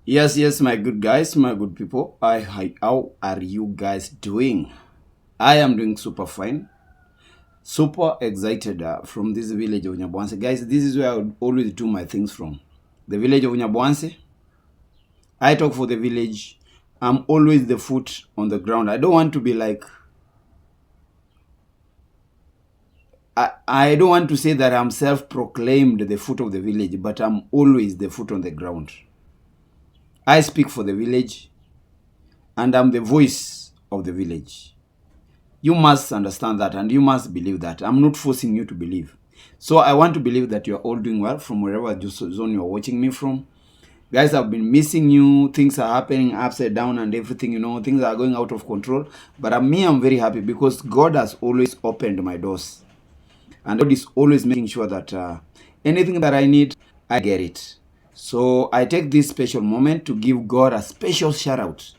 Yes, my good guys, my good people. How are you guys doing? I am doing super fine, super excited from this village of Nyabwanse. Guys, this is where I would always do my things from. The village of Nyabwanse. I talk for the village. I'm always the foot on the ground. I don't want to be like, I don't want to say that I'm self-proclaimed the foot of the village, but I'm always the foot on the ground. I speak for the village, and I'm the voice of the village. You must understand that and you must believe that. I'm not forcing you to believe. So I want to believe that you're all doing well from wherever zone you're watching me from. Guys, I've been missing you. Things are happening upside down and everything, things are going out of control. But I'm very happy because God has always opened my doors. And God is always making sure that anything that I need, I get it. So I take this special moment to give God a special shout out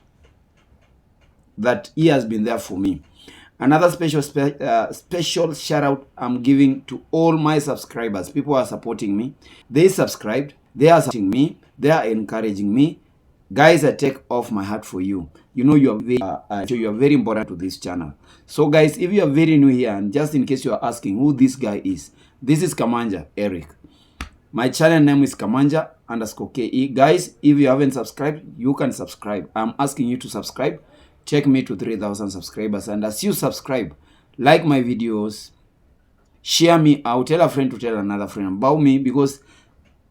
that He has been there for me. Another special shout out I'm giving to all my subscribers. People are supporting me. They subscribed. They are supporting me. They are encouraging me. Guys, I take off my heart for you. You are very important to this channel. So guys, if you are very new here, and just in case you are asking who this guy is, this is Kamanja Eric. My channel name is Kamanja_KE. Guys, if you haven't subscribed, you can subscribe. I'm asking you to subscribe. Take me to 3,000 subscribers. And as you subscribe, like my videos, share me out, tell a friend to tell another friend about me, because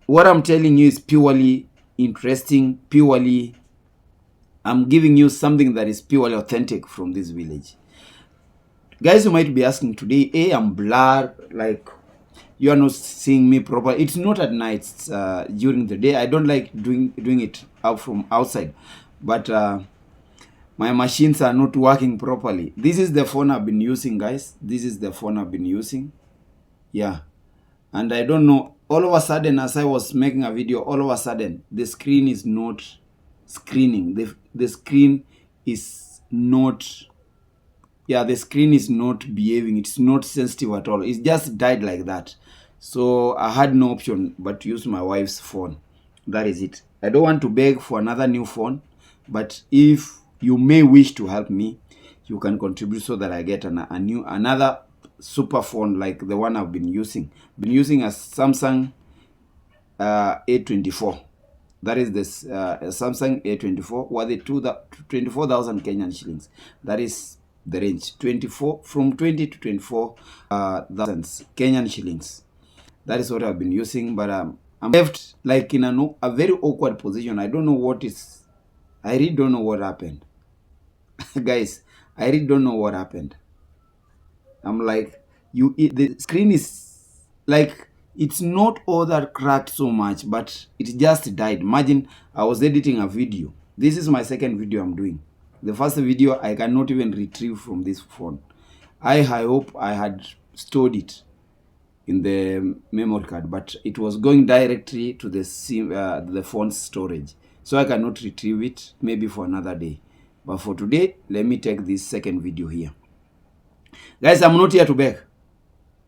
what I'm telling you is purely interesting, I'm giving you something that is purely authentic from this village. Guys, you might be asking today, hey, I'm blurred, like you are not seeing me properly. It's not at night, it's during the day. I don't like doing it out from outside, but my machines are not working properly. This is the phone I've been using, guys. This is the phone I've been using. Yeah. And I don't know, all of a sudden, as I was making a video, all of a sudden, the screen is not screening. The screen is not, the screen is not behaving. It's not sensitive at all. It just died like that. So I had no option but to use my wife's phone. That is it. I don't want to beg for another new phone, but if you may wish to help me, you can contribute so that I get another super phone like the one I've been using. Been using a Samsung A24. That is this Samsung A24 worth 24,000 Kenyan shillings. That is the range, 24 from 20 to 24,000 Kenyan shillings. That is what I've been using, but I'm left like in a very awkward position. I don't know what is. I really don't know what happened. Guys, I really don't know what happened. I'm like, the screen is like, it's not all that cracked so much, but it just died. Imagine I was editing a video. This is my second video I'm doing. The first video I cannot even retrieve from this phone. I hope I had stored it in the memory card, but it was going directly to the phone's storage. So I cannot retrieve it, maybe for another day. But for today, let me take this second video here. Guys, I'm not here to beg.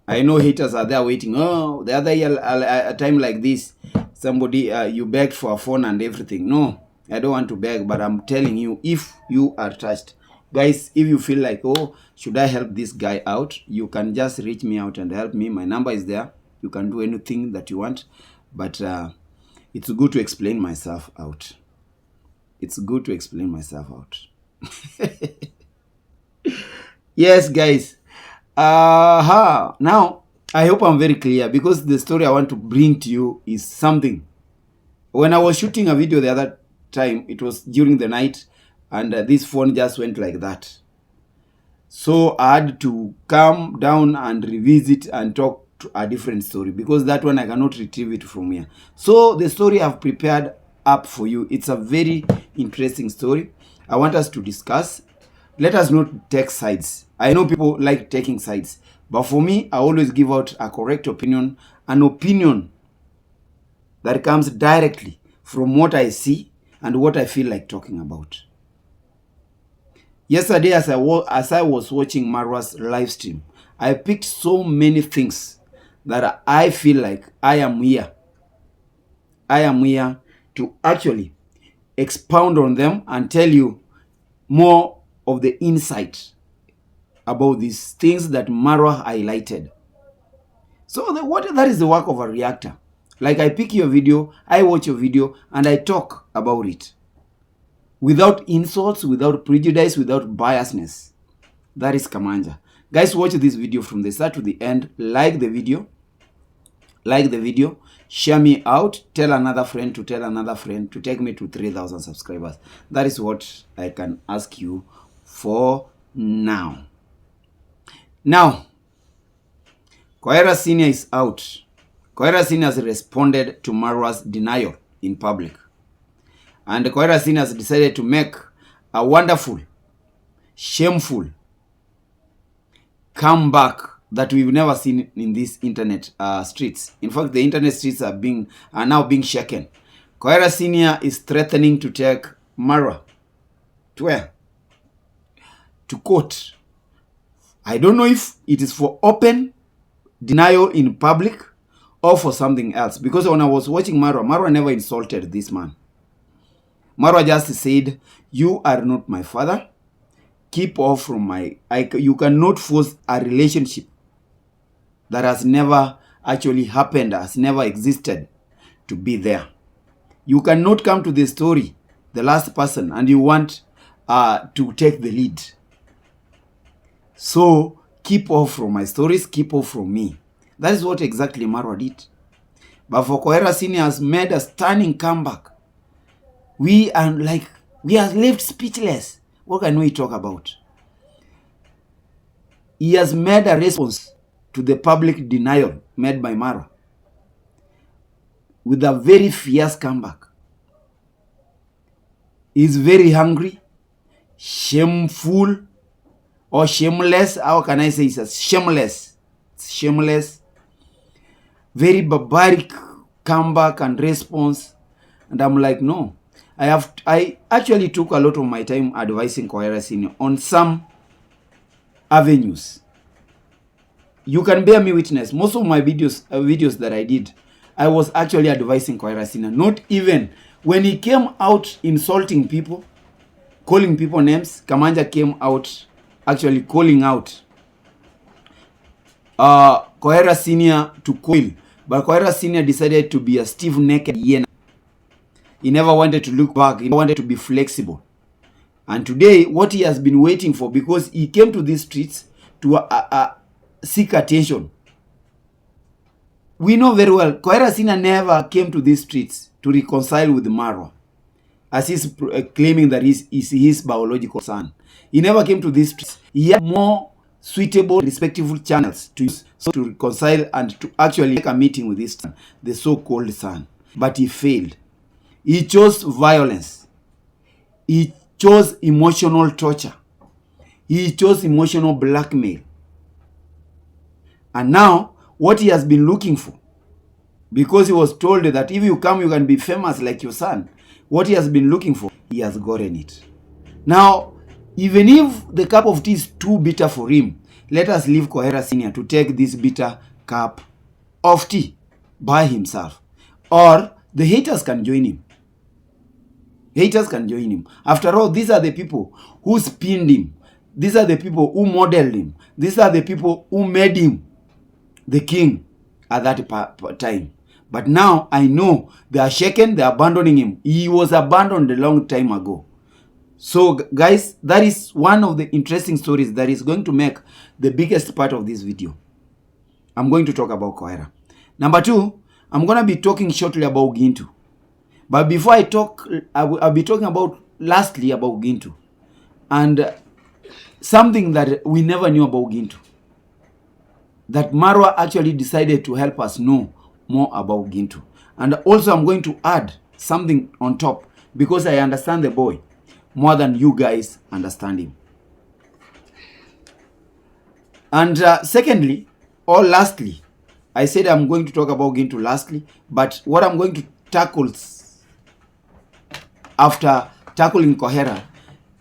I know haters are there waiting. Oh, the other year, a time like this, somebody, you begged for a phone and everything. No, I don't want to beg, but I'm telling you, if you are touched, guys, if you feel like, oh, should I help this guy out, you can just reach me out and help me. My number is there. You can do anything that you want, but it's good to explain myself out. It's good to explain myself out. Yes, guys. Now, I hope I'm very clear, because the story I want to bring to you is something. When I was shooting a video the other time, it was during the night, and this phone just went like that. So I had to come down and revisit and talk to a different story, because that one I cannot retrieve it from here. So the story I've prepared up for you, it's a very interesting story. I want us to discuss. Let us not take sides. I know people like taking sides, but for me, I always give out a correct opinion, an opinion that comes directly from what I see and what I feel like talking about. Yesterday, as I was watching Marwa's live stream, I picked so many things that I feel like I am here. I am here to actually expound on them and tell you more of the insight about these things that Marwa highlighted. So that is the work of a reactor. Like I pick your video, I watch your video, and I talk about it. Without insults, without prejudice, without biasness. That is Kamanja. Guys, watch this video from the start to the end. Like the video. Like the video. Share me out. Tell another friend to tell another friend to take me to 3,000 subscribers. That is what I can ask you for now. Now, Koherasnr is out. Koherasnr has responded to Marwa's denial in public. And Koherasnr has decided to make a wonderful, shameful comeback that we've never seen in these internet streets. In fact, the internet streets are now being shaken. Koherasnr is threatening to take Marwa to where? To court. I don't know if it is for open denial in public or for something else. Because when I was watching Marwa never insulted this man. Marwa just said, "You are not my father. Keep off from my..." You cannot force a relationship that has never actually happened, has never existed, to be there. You cannot come to the story, the last person, and you want to take the lead. So keep off from my stories, keep off from me. That is what exactly Marwa did. But for Koherasnr has made a stunning comeback. We are left speechless. What can we talk about? He has made a response to the public denial made by Marwa with a very fierce comeback. He's very hungry, shameful, or shameless. How can I say it's shameless? It's shameless. Very barbaric comeback and response. And I'm like, no. I actually took a lot of my time advising Koherasnr on some avenues. You can bear me witness. Most of my videos that I did, I was actually advising Koherasnr. Not even when he came out insulting people, calling people names. Kamanja came out actually calling out Koherasnr to coil. But Koherasnr decided to be a stiff-necked hyena. He never wanted to look back. He wanted to be flexible. And today, what he has been waiting for, because he came to these streets to seek attention. We know very well, Koherasnr never came to these streets to reconcile with Marwa, as he's claiming that he's his biological son. He never came to these streets. He had more suitable, respectful channels to use to reconcile and to actually make a meeting with his son, the so-called son. But he failed. He chose violence. He chose emotional torture. He chose emotional blackmail. And now, what he has been looking for, because he was told that if you come, you can be famous like your son. What he has been looking for, he has gotten it. Now, even if the cup of tea is too bitter for him, let us leave Koherasnr to take this bitter cup of tea by himself. Or the haters can join him. Haters can join him. After all, these are the people who spinned him. These are the people who modeled him. These are the people who made him the king at that time. But now I know they are shaken, they are abandoning him. He was abandoned a long time ago. So guys, that is one of the interesting stories that is going to make the biggest part of this video. I'm going to talk about Kohera. Number two, I'm going to be talking shortly about Gintu. But before I talk, I'll be talking about lastly about Gintu. And something that we never knew about Gintu. That Marwa actually decided to help us know more about Gintu. And also I'm going to add something on top, because I understand the boy more than you guys understand him. And secondly, or lastly, I said I'm going to talk about Gintu lastly, but what I'm going to tackle after tackling Kohera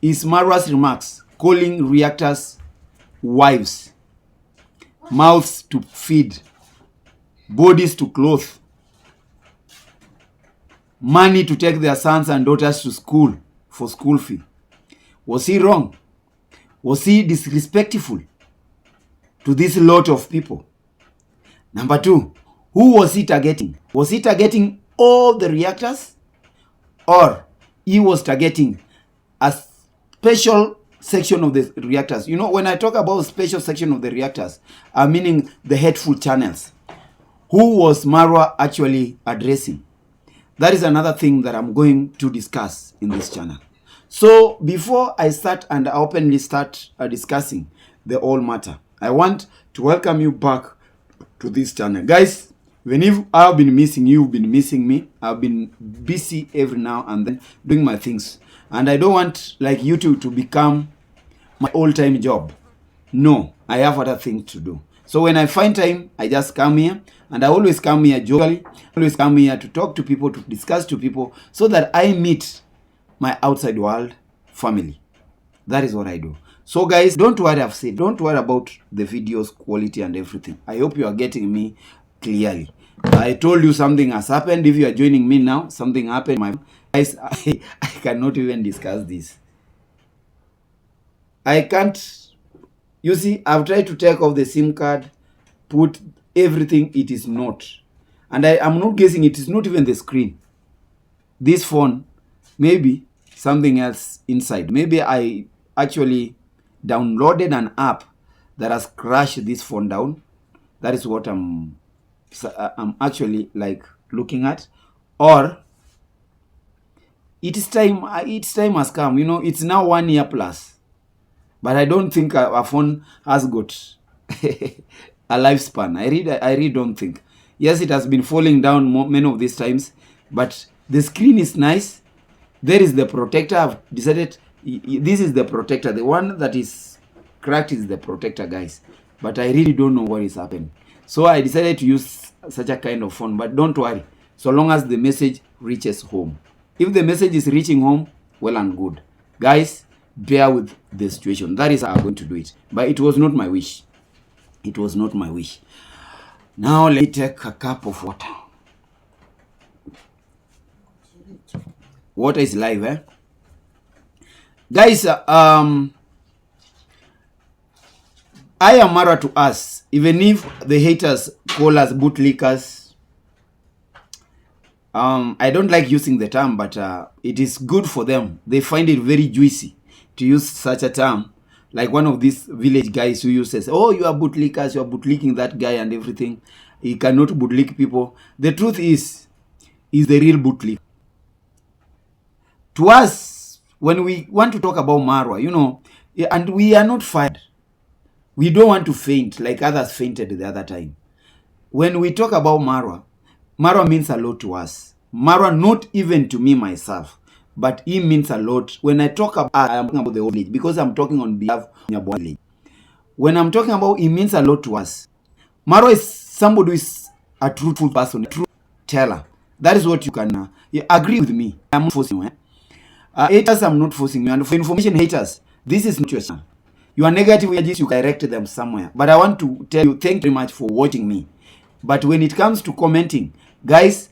is Marwa's remarks calling reactors wives, mouths to feed, bodies to clothe. money to take their sons and daughters to school for school fee. Was he wrong? Was he disrespectful to this lot of people? Number two, who was he targeting? Was he targeting all the reactors, or he was targeting a special section of the reactors? You know, when I talk about special section of the reactors, I'm meaning the hateful channels. Who was Marwa actually addressing? That is another thing that I'm going to discuss in this channel. So before I start and openly start discussing the whole matter, I want to welcome you back to this channel. Guys, even if I've been missing you, you've been missing me. I've been busy every now and then doing my things. And I don't want like YouTube to become my all-time job. No, I have other things to do. So when I find time, I just come here. And I always come here jovially. Always come here to talk to people, to discuss to people, so that I meet my outside world family. That is what I do. So guys, don't worry, I've said, don't worry about the video's quality and everything. I hope you are getting me clearly. I told you something has happened. If you are joining me now, something happened. My guys, I cannot even discuss this. I can't. You see, I've tried to take off the SIM card, put everything. It is not. And I'm not guessing, it is not even the screen. This phone, maybe something else inside. Maybe I actually downloaded an app that has crashed this phone down. That is what I'm actually like looking at. Or its time has come. You know, it's now 1 year plus, but I don't think a phone has got a lifespan. I really don't think. Yes, it has been falling down many of these times, but the screen is nice. There is the protector. I've decided this is the protector. The one that is cracked is the protector, guys. But I really don't know what is happening. So I decided to use such a kind of phone. But don't worry, so long as the message reaches home. If the message is reaching home, well and good. Guys, bear with the situation. That is how I'm going to do it. But it was not my wish. It was not my wish. Now let me take a cup of water. Water is live, eh? Guys, I am Marwa to us. Even if the haters call us bootlickers, I don't like using the term, but it is good for them. They find it very juicy to use such a term. Like one of these village guys who uses, oh, you are bootlickers, you are bootlicking that guy and everything. He cannot bootlick people. The truth is the real bootlick. To us, when we want to talk about Marwa, you know, and we are not fired. We don't want to faint like others fainted the other time. When we talk about Marwa, Marwa means a lot to us. Marwa, not even to me myself, but he means a lot. When I talk about, I am talking about the whole village, because I'm talking on behalf of the village. When I'm talking about, it means a lot to us. Marwa is somebody who is a truthful person, a truth teller. That is what you can agree with me. I'm not forcing you. Haters, I'm not forcing you. And for information haters, this is not your channel. Your negative energies, you direct them somewhere. But I want to tell you, thank you very much for watching me. But when it comes to commenting, guys,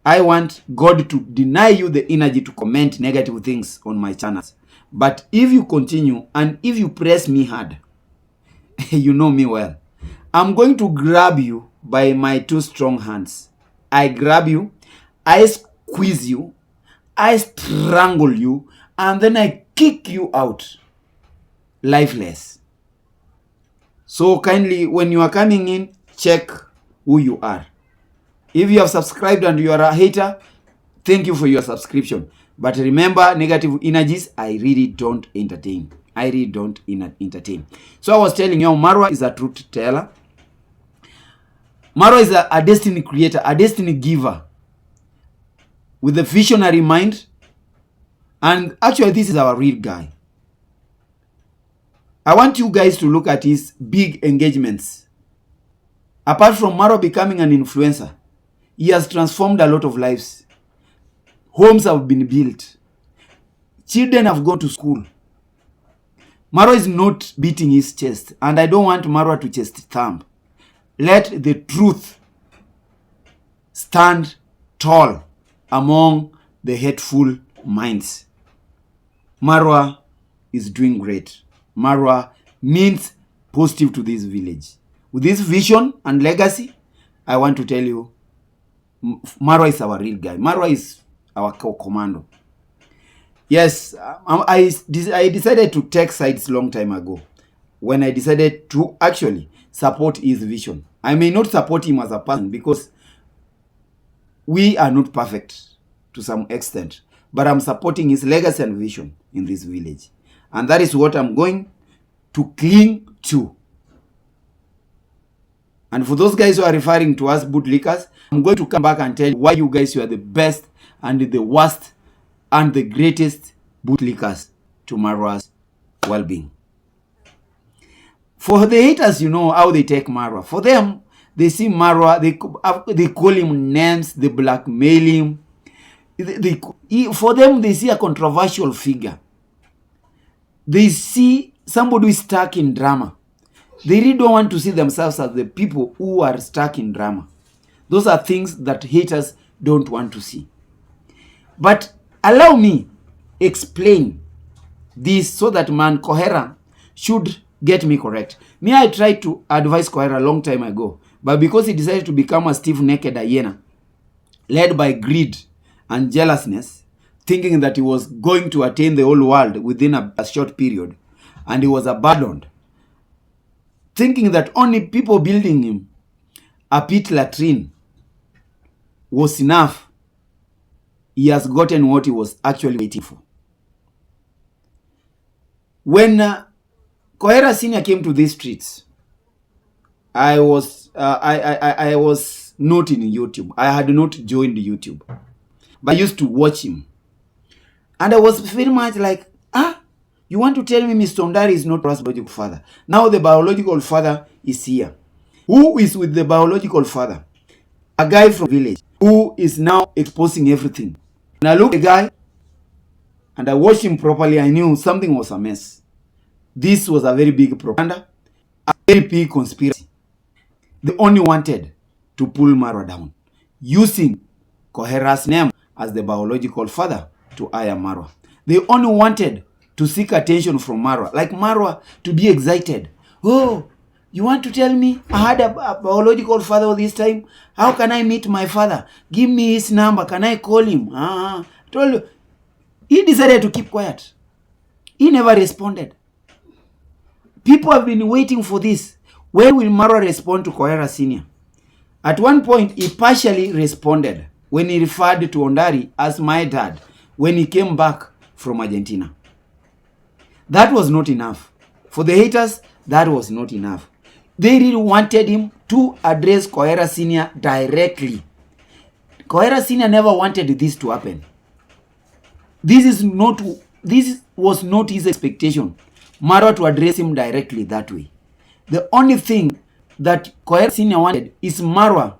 I want God to deny you the energy to comment negative things on my channels. But if you continue and if you press me hard, you know me well, I'm going to grab you by my two strong hands. I grab you, I squeeze you, I strangle you, and then I kick you out lifeless. So kindly, when you are coming in, check who you are. If you have subscribed and you are a hater, thank you for your subscription. But remember, negative energies, I really don't entertain. I really don't entertain. So I was telling you, Marwa is a truth teller. Marwa is a destiny creator, a destiny giver with a visionary mind. And actually, this is our real guy. I want you guys to look at his big engagements. Apart from Marwa becoming an influencer, he has transformed a lot of lives. Homes have been built. Children have gone to school. Marwa is not beating his chest. And I don't want Marwa to chest thump. Let the truth stand tall among the hateful minds. Marwa is doing great. Marwa means positive to this village. With this vision and legacy, I want to tell you, Marwa is our real guy. Marwa is our commando. Yes, I decided to take sides long time ago when I decided to actually support his vision. I may not support him as a person because we are not perfect to some extent, but I'm supporting his legacy and vision in this village. And that is what I'm going to cling to. And for those guys who are referring to us bootlickers, I'm going to come back and tell you why you guys, you are the best and the worst and the greatest bootlickers to Marwa's well-being. For the haters, you know how they take Marwa. For them, they see Marwa, they call him names, they blackmail him. For them, they see a controversial figure. They see somebody who is stuck in drama. They really don't want to see themselves as the people who are stuck in drama. Those are things that haters don't want to see. But allow me explain this so that man Kohera should get me correct. Me, I tried to advise Kohera a long time ago, but because he decided to become a stiff-necked hyena, led by greed and jealousness, thinking that he was going to attain the whole world within a short period, and he was abandoned, thinking that only people building him a pit latrine was enough, he has gotten what he was actually waiting for. When Koherasnr came to these streets, I was not in YouTube. I had not joined YouTube, but I used to watch him, and I was very much like, you want to tell me Mr. Ondari is not Marwa's biological father? Now the biological father is here. Who is with the biological father? A guy from the village who is now exposing everything. And I looked at the guy and I watched him properly. I knew something was amiss. This was a very big propaganda, a very big conspiracy. They only wanted to pull Marwa down, using Koherasnr as the biological father to hire Marwa. They only wanted to seek attention from Marwa, like Marwa to be excited. Oh, you want to tell me I had a biological father all this time? How can I meet my father? Give me his number. Can I call him? Told you. He decided to keep quiet. He never responded. People have been waiting for this. When will Marwa respond to Koherasnr? At one point, he partially responded when he referred to Ondari as my dad when he came back from Argentina. That was not enough. For the haters, that was not enough. They really wanted him to address Koherasnr directly. Koherasnr never wanted this to happen. This was not his expectation, Marwa to address him directly that way. The only thing that Koherasnr wanted is Marwa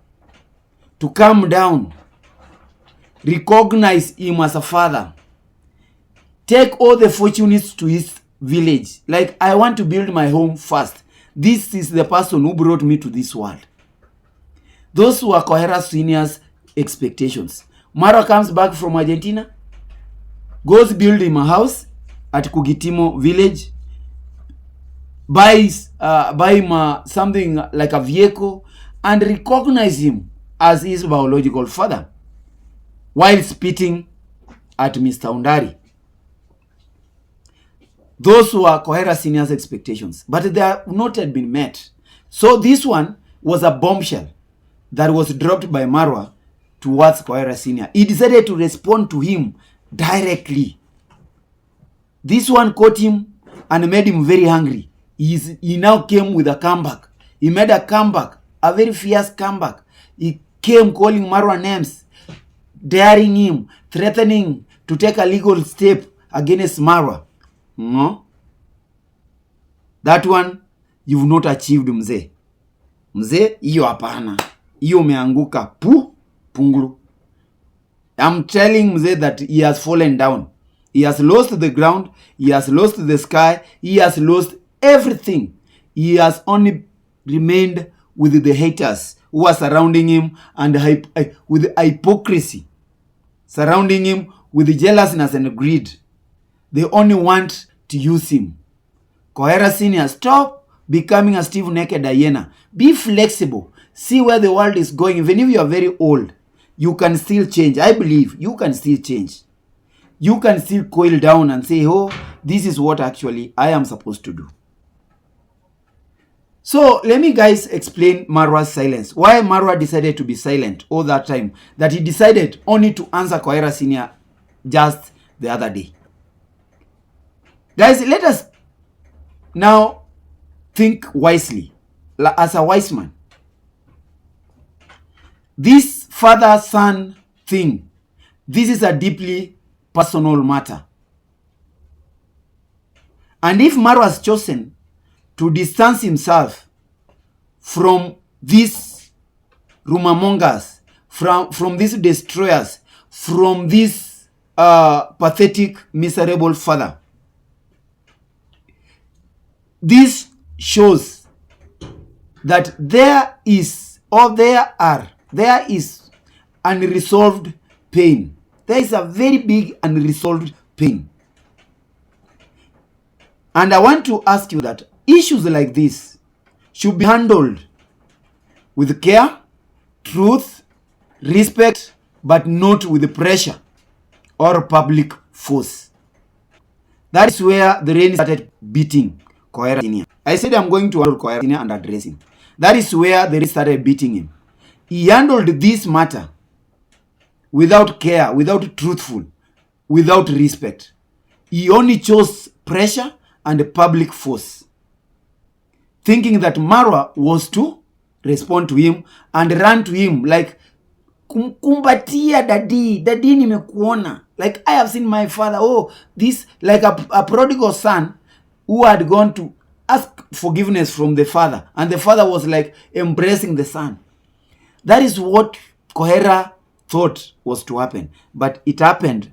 to calm down, recognize him as a father, take all the fortunes to his village. Like, I want to build my home first. This is the person who brought me to this world. Those were Koherasnr's expectations. Marwa comes back from Argentina, goes build him a house at Kugitimo village, buy him something like a vehicle, and recognize him as his biological father, while spitting at Mr. Ondari. Those were Koherasnr's expectations, but they have not yet been met. So this one was a bombshell that was dropped by Marwa towards Koherasnr. He decided to respond to him directly. This one caught him and made him very angry. He now came with a comeback. He made a comeback, a very fierce comeback. He came calling Marwa names, daring him, threatening to take a legal step against Marwa. No? That one, you've not achieved, mzee. Mzee, hiyo hapana. Hiyo umeanguka pungulu. I'm telling mzee that he has fallen down. He has lost the ground. He has lost the sky. He has lost everything. He has only remained with the haters who are surrounding him and with hypocrisy. Surrounding him with jealousness and greed. They only want to use him. Koherasnr, stop becoming a stiff-necked hyena. Be flexible. See where the world is going. Even if you are very old, you can still change. I believe you can still change. You can still coil down and say, oh, this is what actually I am supposed to do. So let me guys explain Marwa's silence. Why Marwa decided to be silent all that time. That he decided only to answer Koherasnr just the other day. Guys, let us now think wisely as a wise man. This father-son thing, this is a deeply personal matter. And if Marwa has chosen to distance himself from these rumor mongers, from these destroyers, from this pathetic, miserable father, this shows that there is unresolved pain. There is a very big unresolved pain. And I want to ask you that issues like this should be handled with care, truth, respect, but not with pressure or public force. That is where the rain started beating Koherasnr. I said I'm going to handle Koherasnr and address him. That is where the rain started beating him. He handled this matter without care, without truthful, without respect. He only chose pressure and public force, thinking that Marwa was to respond to him and run to him like, kumbatia daddy nimekuona. Like, I have seen my father. Oh, this, like a prodigal son who had gone to ask forgiveness from the father. And the father was like embracing the son. That is what Kohera thought was to happen. But it happened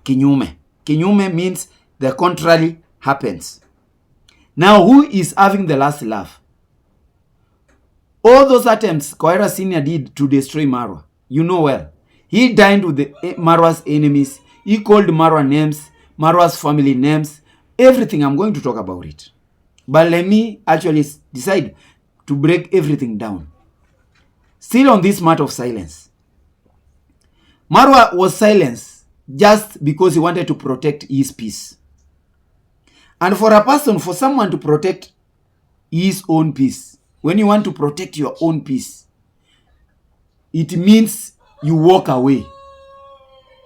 kinyume. Kinyume means the contrary happens. Now, who is having the last laugh? All those attempts Koherasnr did to destroy Marwa, you know well. He dined with Marwa's enemies. He called Marwa names, Marwa's family names, everything. I'm going to talk about it. But let me actually decide to break everything down. Still on this matter of silence. Marwa was silenced just because he wanted to protect his peace. And for someone to protect his own peace, when you want to protect your own peace, it means you walk away.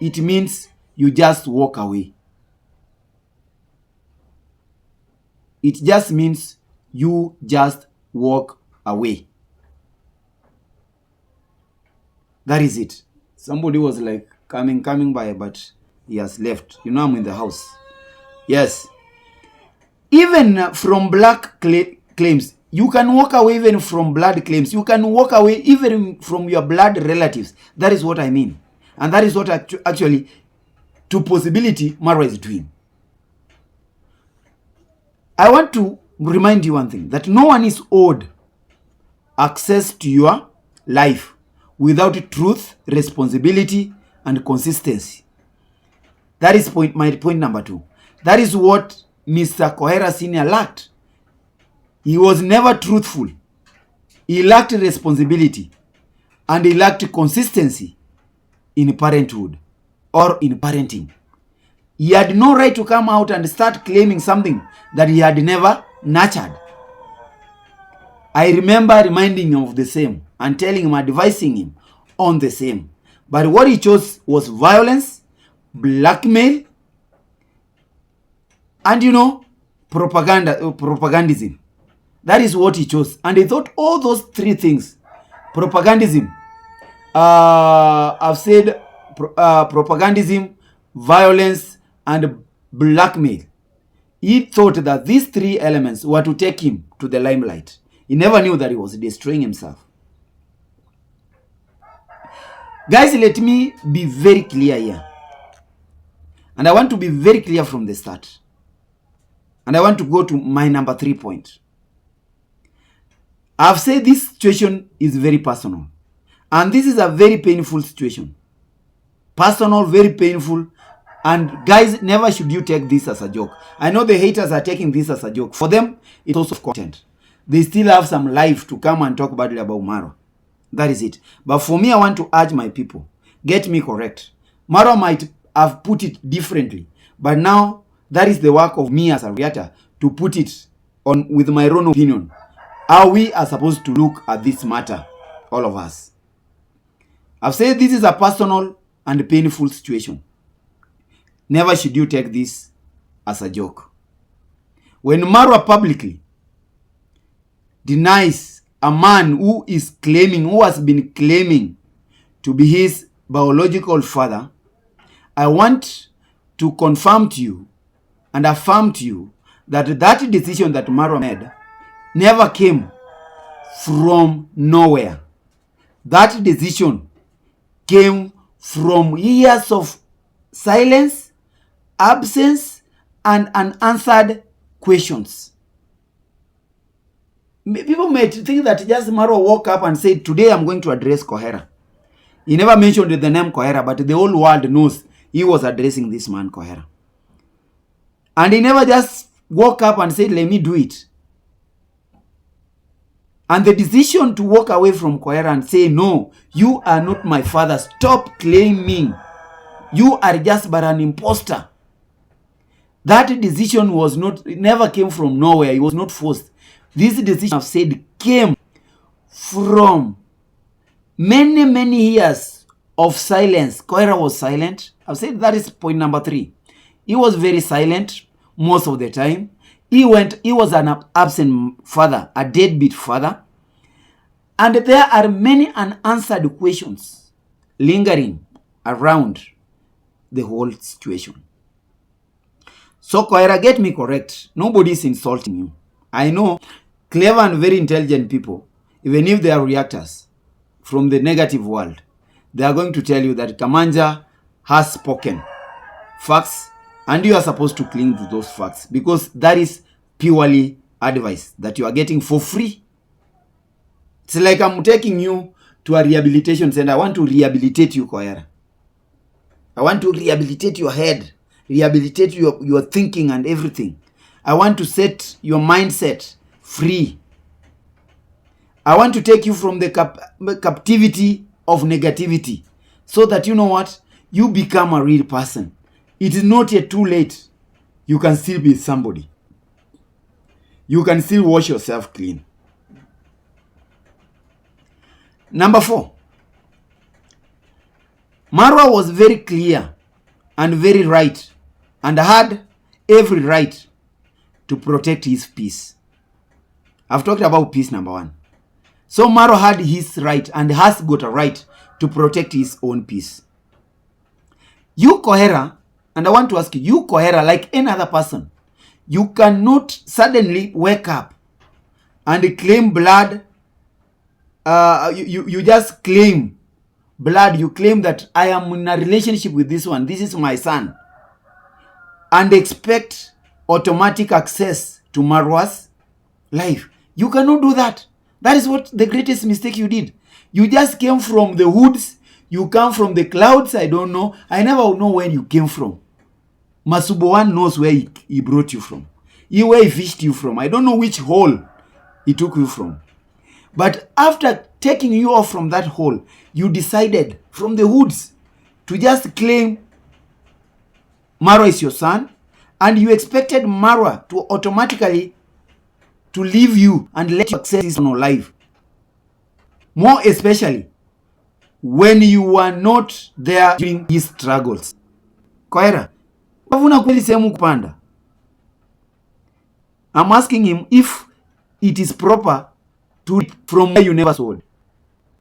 It means you just walk away. It just means you just walk away. That is it. Somebody was like coming by, but he has left. You know I'm in the house. Yes. Even from black claims, you can walk away. Even from blood claims, you can walk away even from your blood relatives. That is what I mean. And that is what actually, to possibility, Marwa is doing. I want to remind you one thing, that no one is owed access to your life without truth, responsibility, and consistency. That is my point number 2. That is what Mr. Koherasnr lacked. He was never truthful. He lacked responsibility. And he lacked consistency in parenthood or in parenting. He had no right to come out and start claiming something that he had never nurtured. I remember reminding him of the same and telling him, advising him on the same. But what he chose was violence, blackmail, and propagandism. That is what he chose. And he thought all those 3 things, propagandism, I've said propagandism, violence, and blackmail. He thought that these 3 elements were to take him to the limelight. He never knew that he was destroying himself. Guys, let me be very clear here. And I want to be very clear from the start. And I want to go to my number 3 point. I've said this situation is very personal. And this is a very painful situation. Personal, very painful. And guys, never should you take this as a joke. I know the haters are taking this as a joke. For them, it's also content. They still have some life to come and talk badly about Marwa. That is it. But for me, I want to urge my people, get me correct. Marwa might have put it differently. But now, that is the work of me as a reactor to put it on with my own opinion. How we are supposed to look at this matter, all of us. I've said this is a personal and painful situation. Never should you take this as a joke. When Marwa publicly denies a man who has been claiming to be his biological father, I want to confirm to you and affirm to you that that decision that Marwa made never came from nowhere. That decision came from years of silence, absence, and unanswered questions. People may think that just Marwa woke up and said, today I'm going to address Kohera. He never mentioned the name Kohera, but the whole world knows he was addressing this man Kohera. And he never just woke up and said, let me do it. And the decision to walk away from Kohera and say, no, you are not my father. Stop claiming. You are just but an imposter. That decision it never came from nowhere. It was not forced. This decision, I've said, came from many, many years of silence. Kohera was silent. I've said that is point number 3. He was very silent most of the time. He was an absent father, a deadbeat father. And there are many unanswered questions lingering around the whole situation. So Kohera, get me correct. Nobody is insulting you. I know clever and very intelligent people, even if they are reactors from the negative world, they are going to tell you that Kamanja has spoken facts and you are supposed to cling to those facts because that is purely advice that you are getting for free. It's like I'm taking you to a rehabilitation center. I want to rehabilitate you, Kohera. I want to rehabilitate your head, rehabilitate your thinking and everything. I want to set your mindset free. I want to take you from the captivity of negativity so that, you know what, you become a real person. It is not yet too late. You can still be somebody. You can still wash yourself clean. Number 4. Marwa was very clear and very right and had every right to protect his peace. I've talked about peace, number 1. So Marwa had his right and has got a right to protect his own peace. You, Kohera, and I want to ask you, you, Kohera, like any other person, you cannot suddenly wake up and claim blood. You just claim blood. You claim that I am in a relationship with this one. This is my son. And expect automatic access to Marwa's life. You cannot do that. That is what the greatest mistake you did. You just came from the woods. You come from the clouds. I don't know. I never know where you came from. Masubowan knows where he brought you from. Where he fished you from. I don't know which hole he took you from. But after taking you off from that hole, you decided from the woods to just claim Marwa is your son. And you expected Marwa to automatically to leave you and let you access his own life. More especially when you were not there during his struggles. Kohera, I'm asking him if it is proper to from where you never sold.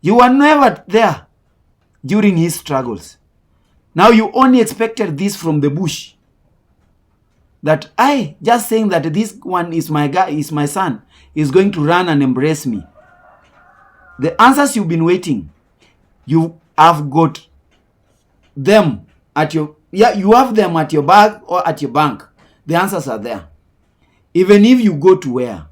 You were never there during his struggles. Now you only expected this from the bush. That I just saying that this one is my guy, is my son, is going to run and embrace me. The answers you've been waiting, you have got them at your, you have them at your bag or at your bank. The answers are there. Even if you go to where,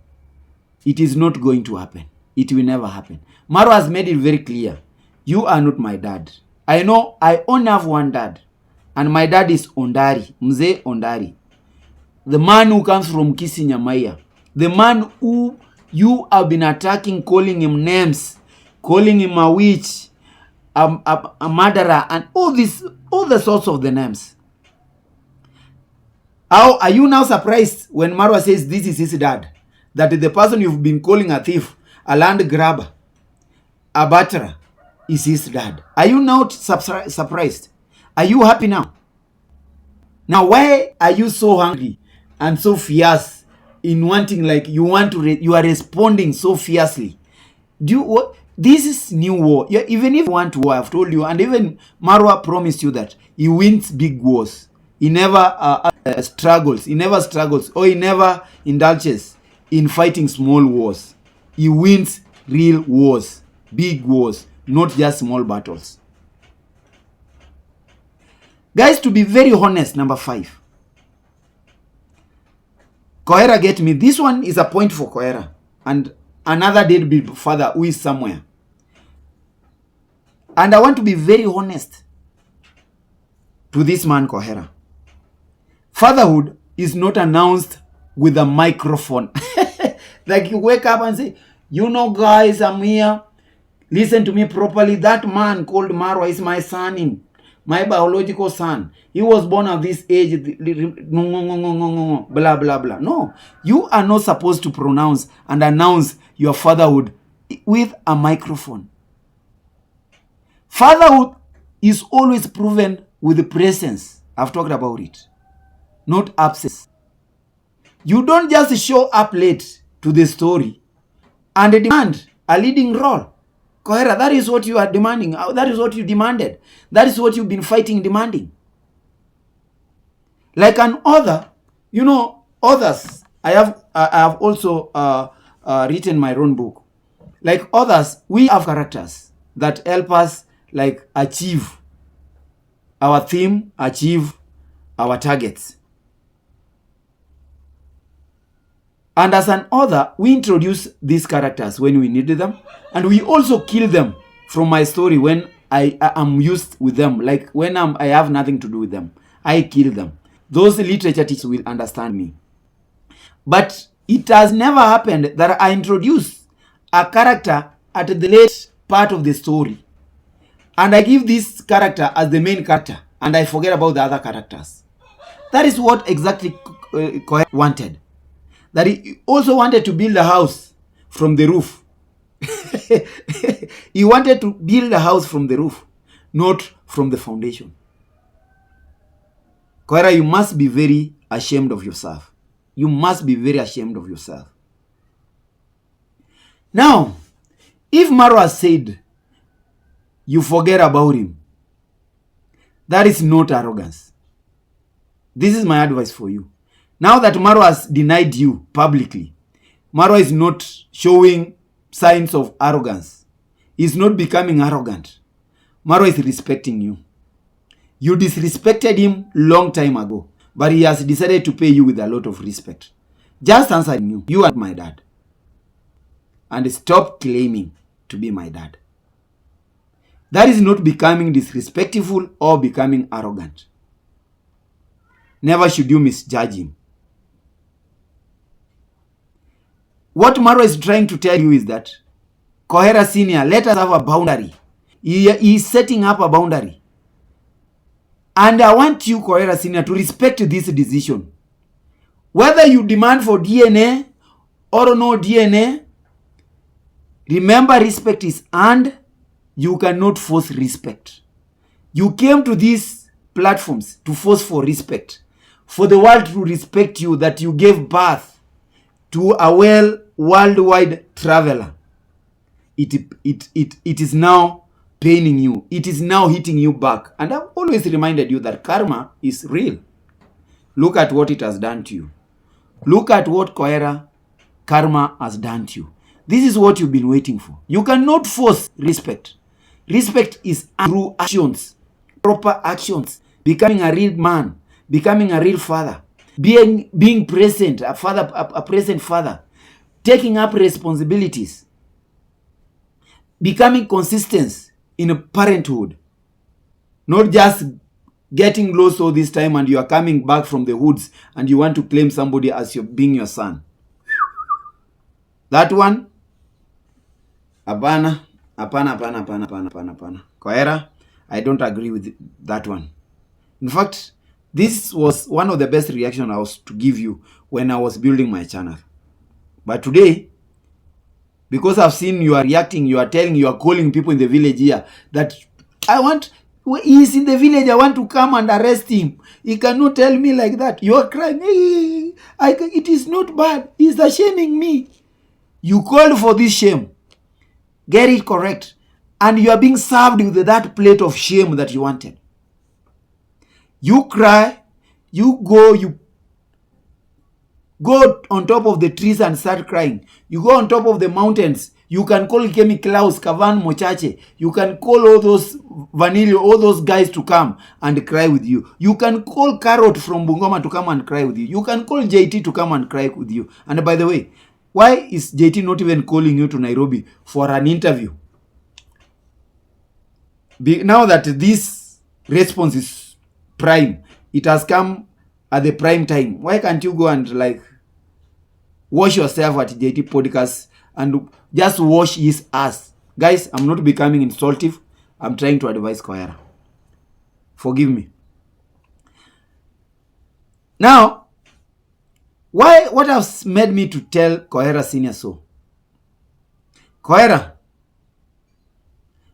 it is not going to happen. It will never happen. Marwa has made it very clear. You are not my dad. I know I only have one dad. And my dad is Ondari. Mzee Ondari. The man who comes from Kisinyamaya. The man who you have been attacking, calling him names, calling him a witch, a murderer, and all the sorts of the names. How are you now surprised when Marwa says this is his dad? That the person you've been calling a thief, a land grabber, a batterer, is his dad? Are you not surprised? Are you happy now? Now, why are you so hungry and so fierce in wanting, like you want to, you are responding so fiercely? Do you what? This is new war. Yeah, even if you want war, I've told you, and even Marwa promised you that he wins big wars. He never struggles. He never struggles, or he never indulges in fighting small wars. He wins real wars, big wars, not just small battles. Guys, to be very honest, number 5. Kohera, get me. This one is a point for Kohera. And another deadbeat father who is somewhere. And I want to be very honest to this man, Kohera. Fatherhood is not announced with a microphone. Like you wake up and say, you know, guys, I'm here. Listen to me properly. That man called Marwa is my son, my biological son. He was born at this age. Blah, blah, blah. No, you are not supposed to pronounce and announce your fatherhood with a microphone. Fatherhood is always proven with the presence. I've talked about it. Not absence. You don't just show up late to the story and demand a leading role. Kohera, that is what you are demanding. That is what you demanded. That is what you've been fighting, demanding. Like an author, you know, authors. I have also written my own book. Like others, we have characters that help us like achieve our theme, achieve our targets. And as an author, we introduce these characters when we need them. And we also kill them from my story when I am used with them. Like when I have nothing to do with them, I kill them. Those literature teachers will understand me. But it has never happened that I introduce a character at the late part of the story. And I give this character as the main character. And I forget about the other characters. That is what exactly Koherasnr wanted. That he also wanted to build a house from the roof. He wanted to build a house from the roof, not from the foundation. Kohera, you must be very ashamed of yourself. You must be very ashamed of yourself. Now, if Marwa said you forget about him, that is not arrogance. This is my advice for you. Now that Marwa has denied you publicly, Marwa is not showing signs of arrogance. He's not becoming arrogant. Marwa is respecting you. You disrespected him long time ago, but he has decided to pay you with a lot of respect. Just answering you. You are my dad. And stop claiming to be my dad. That is not becoming disrespectful or becoming arrogant. Never should you misjudge him. What Marwa is trying to tell you is that Koherasnr, let us have a boundary. He is setting up a boundary. And I want you, Koherasnr, to respect this decision. Whether you demand for DNA or no DNA, remember respect is earned. You cannot force respect. You came to these platforms to force for respect. For the world to respect you, that you gave birth to a worldwide traveler. It is now paining you. It is now hitting you back. And I've always reminded you that karma is real. Look at what it has done to you. Look at what karma has done to you. This is what you've been waiting for. You cannot force respect. Respect is through actions, proper actions, becoming a real man, becoming a real father, being present, a present father, taking up responsibilities, becoming consistent in parenthood. Not just getting lost all this time and you are coming back from the woods and you want to claim somebody as being your son. That one, apana. Kohera, I don't agree with that one. In fact, this was one of the best reactions I was to give you when I was building my channel. But today, because I've seen you are reacting, you are telling, you are calling people in the village here that he is in the village, I want to come and arrest him. He cannot tell me like that. You are crying. It is not bad. He's shaming me. You called for this shame. Get it correct. And you are being served with that plate of shame that you wanted. You cry, you go on top of the trees and start crying. You go on top of the mountains. You can call Kemi Klaus, Kavan Mochache. You can call all those Vanilio, all those guys to come and cry with you. You can call Carrot from Bungoma to come and cry with you. You can call JT to come and cry with you. And by the way, why is JT not even calling you to Nairobi for an interview? Now that this response is prime, it has come at the prime time. Why can't you go and wash yourself at JT podcast and just wash his ass? Guys, I'm not becoming insultive. I'm trying to advise Kohera. Forgive me. Now, what has made me to tell Koherasnr so? Kohera,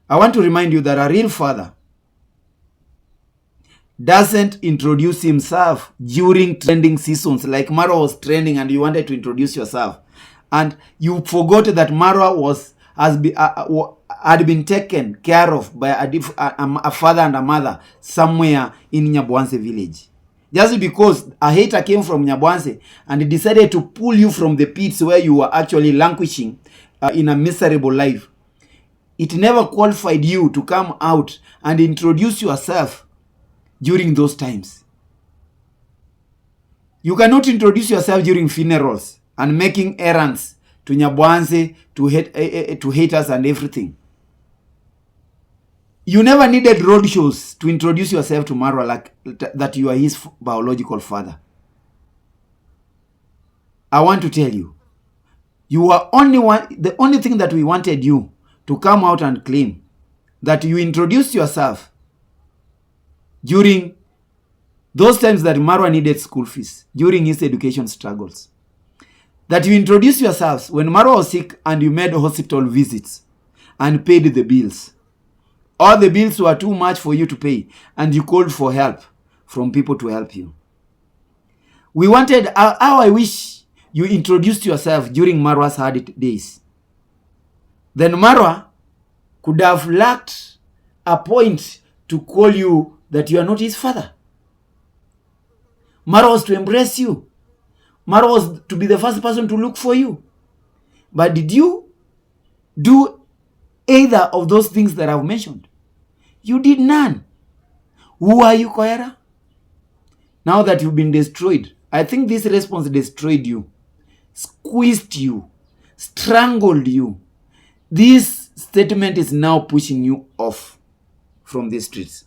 I want to remind you that a real father doesn't introduce himself during trending seasons. Like Marwa was trending and you wanted to introduce yourself. And you forgot that Marwa had been taken care of by a father and a mother somewhere in Nyabwanse village. Just because a hater came from Nyabwanse and decided to pull you from the pits where you were actually languishing in a miserable life, it never qualified you to come out and introduce yourself during those times. You cannot introduce yourself during funerals and making errands to Nyabwanse, to haters and everything. You never needed road shows to introduce yourself to Marwa that you are his biological father. I want to tell you, you are the only thing that we wanted you to come out and claim that you introduced yourself during those times that Marwa needed school fees, during his education struggles. That you introduced yourselves when Marwa was sick and you made hospital visits and paid the bills. All the bills were too much for you to pay and you called for help from people to help you. We wanted, how I wish you introduced yourself during Marwa's hard days. Then Marwa could have lacked a point to call you that you are not his father. Marwa was to embrace you. Marwa was to be the first person to look for you. But did you do either of those things that I've mentioned? You did none. Who are you, Kohera? Now that you've been destroyed, I think this response destroyed you, squeezed you, strangled you. This statement is now pushing you off from the streets.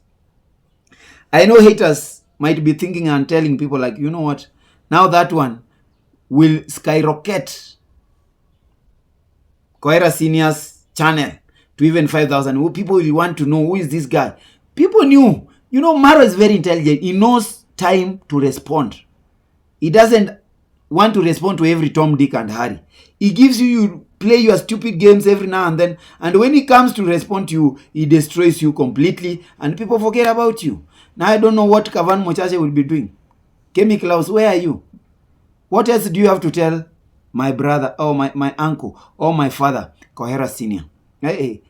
I know haters might be thinking and telling people like, you know what? Now that one will skyrocket Koherasnr's channel to even 5,000. People will want to know, who is this guy? People knew. You know, Marwa is very intelligent. He knows time to respond. He doesn't want to respond to every Tom, Dick, and Harry. He gives you play your stupid games every now and then. And when he comes to respond to you, he destroys you completely. And people forget about you. Now I don't know what Kavan Mochache will be doing. Kemi Klaus, where are you? What else do you have to tell my brother or my uncle or my father, Koherasnr? Hey,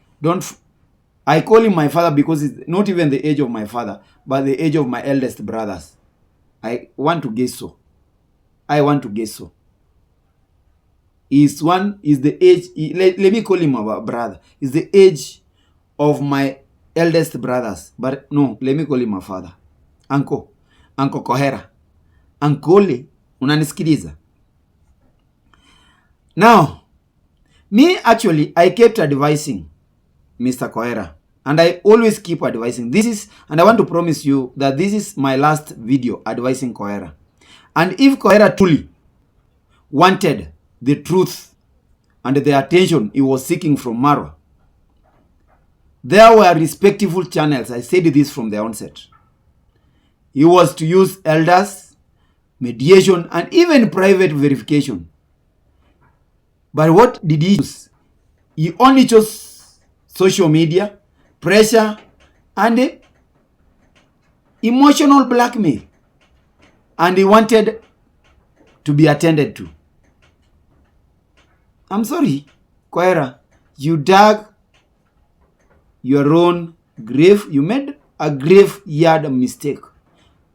I call him my father because it's not even the age of my father, but the age of my eldest brothers. I want to guess so. Is the age, let me call him our brother. Is the age of my eldest brothers. But no, let me call him my father. Uncle Kohera. Uncle, unanisikiliza. Now, me actually, I kept advising Mr. Kohera And I always keep advising. And I want to promise you that this is my last video advising Kohera. And if Kohera truly wanted the truth and the attention he was seeking from Marwa, there were respectful channels. I said this from the onset. He was to use elders, mediation, and even private verification. But what did he use? He only chose social media, pressure, and emotional blackmail. And he wanted to be attended to. I'm sorry, Kohera, you dug your own grave. You made a graveyard mistake.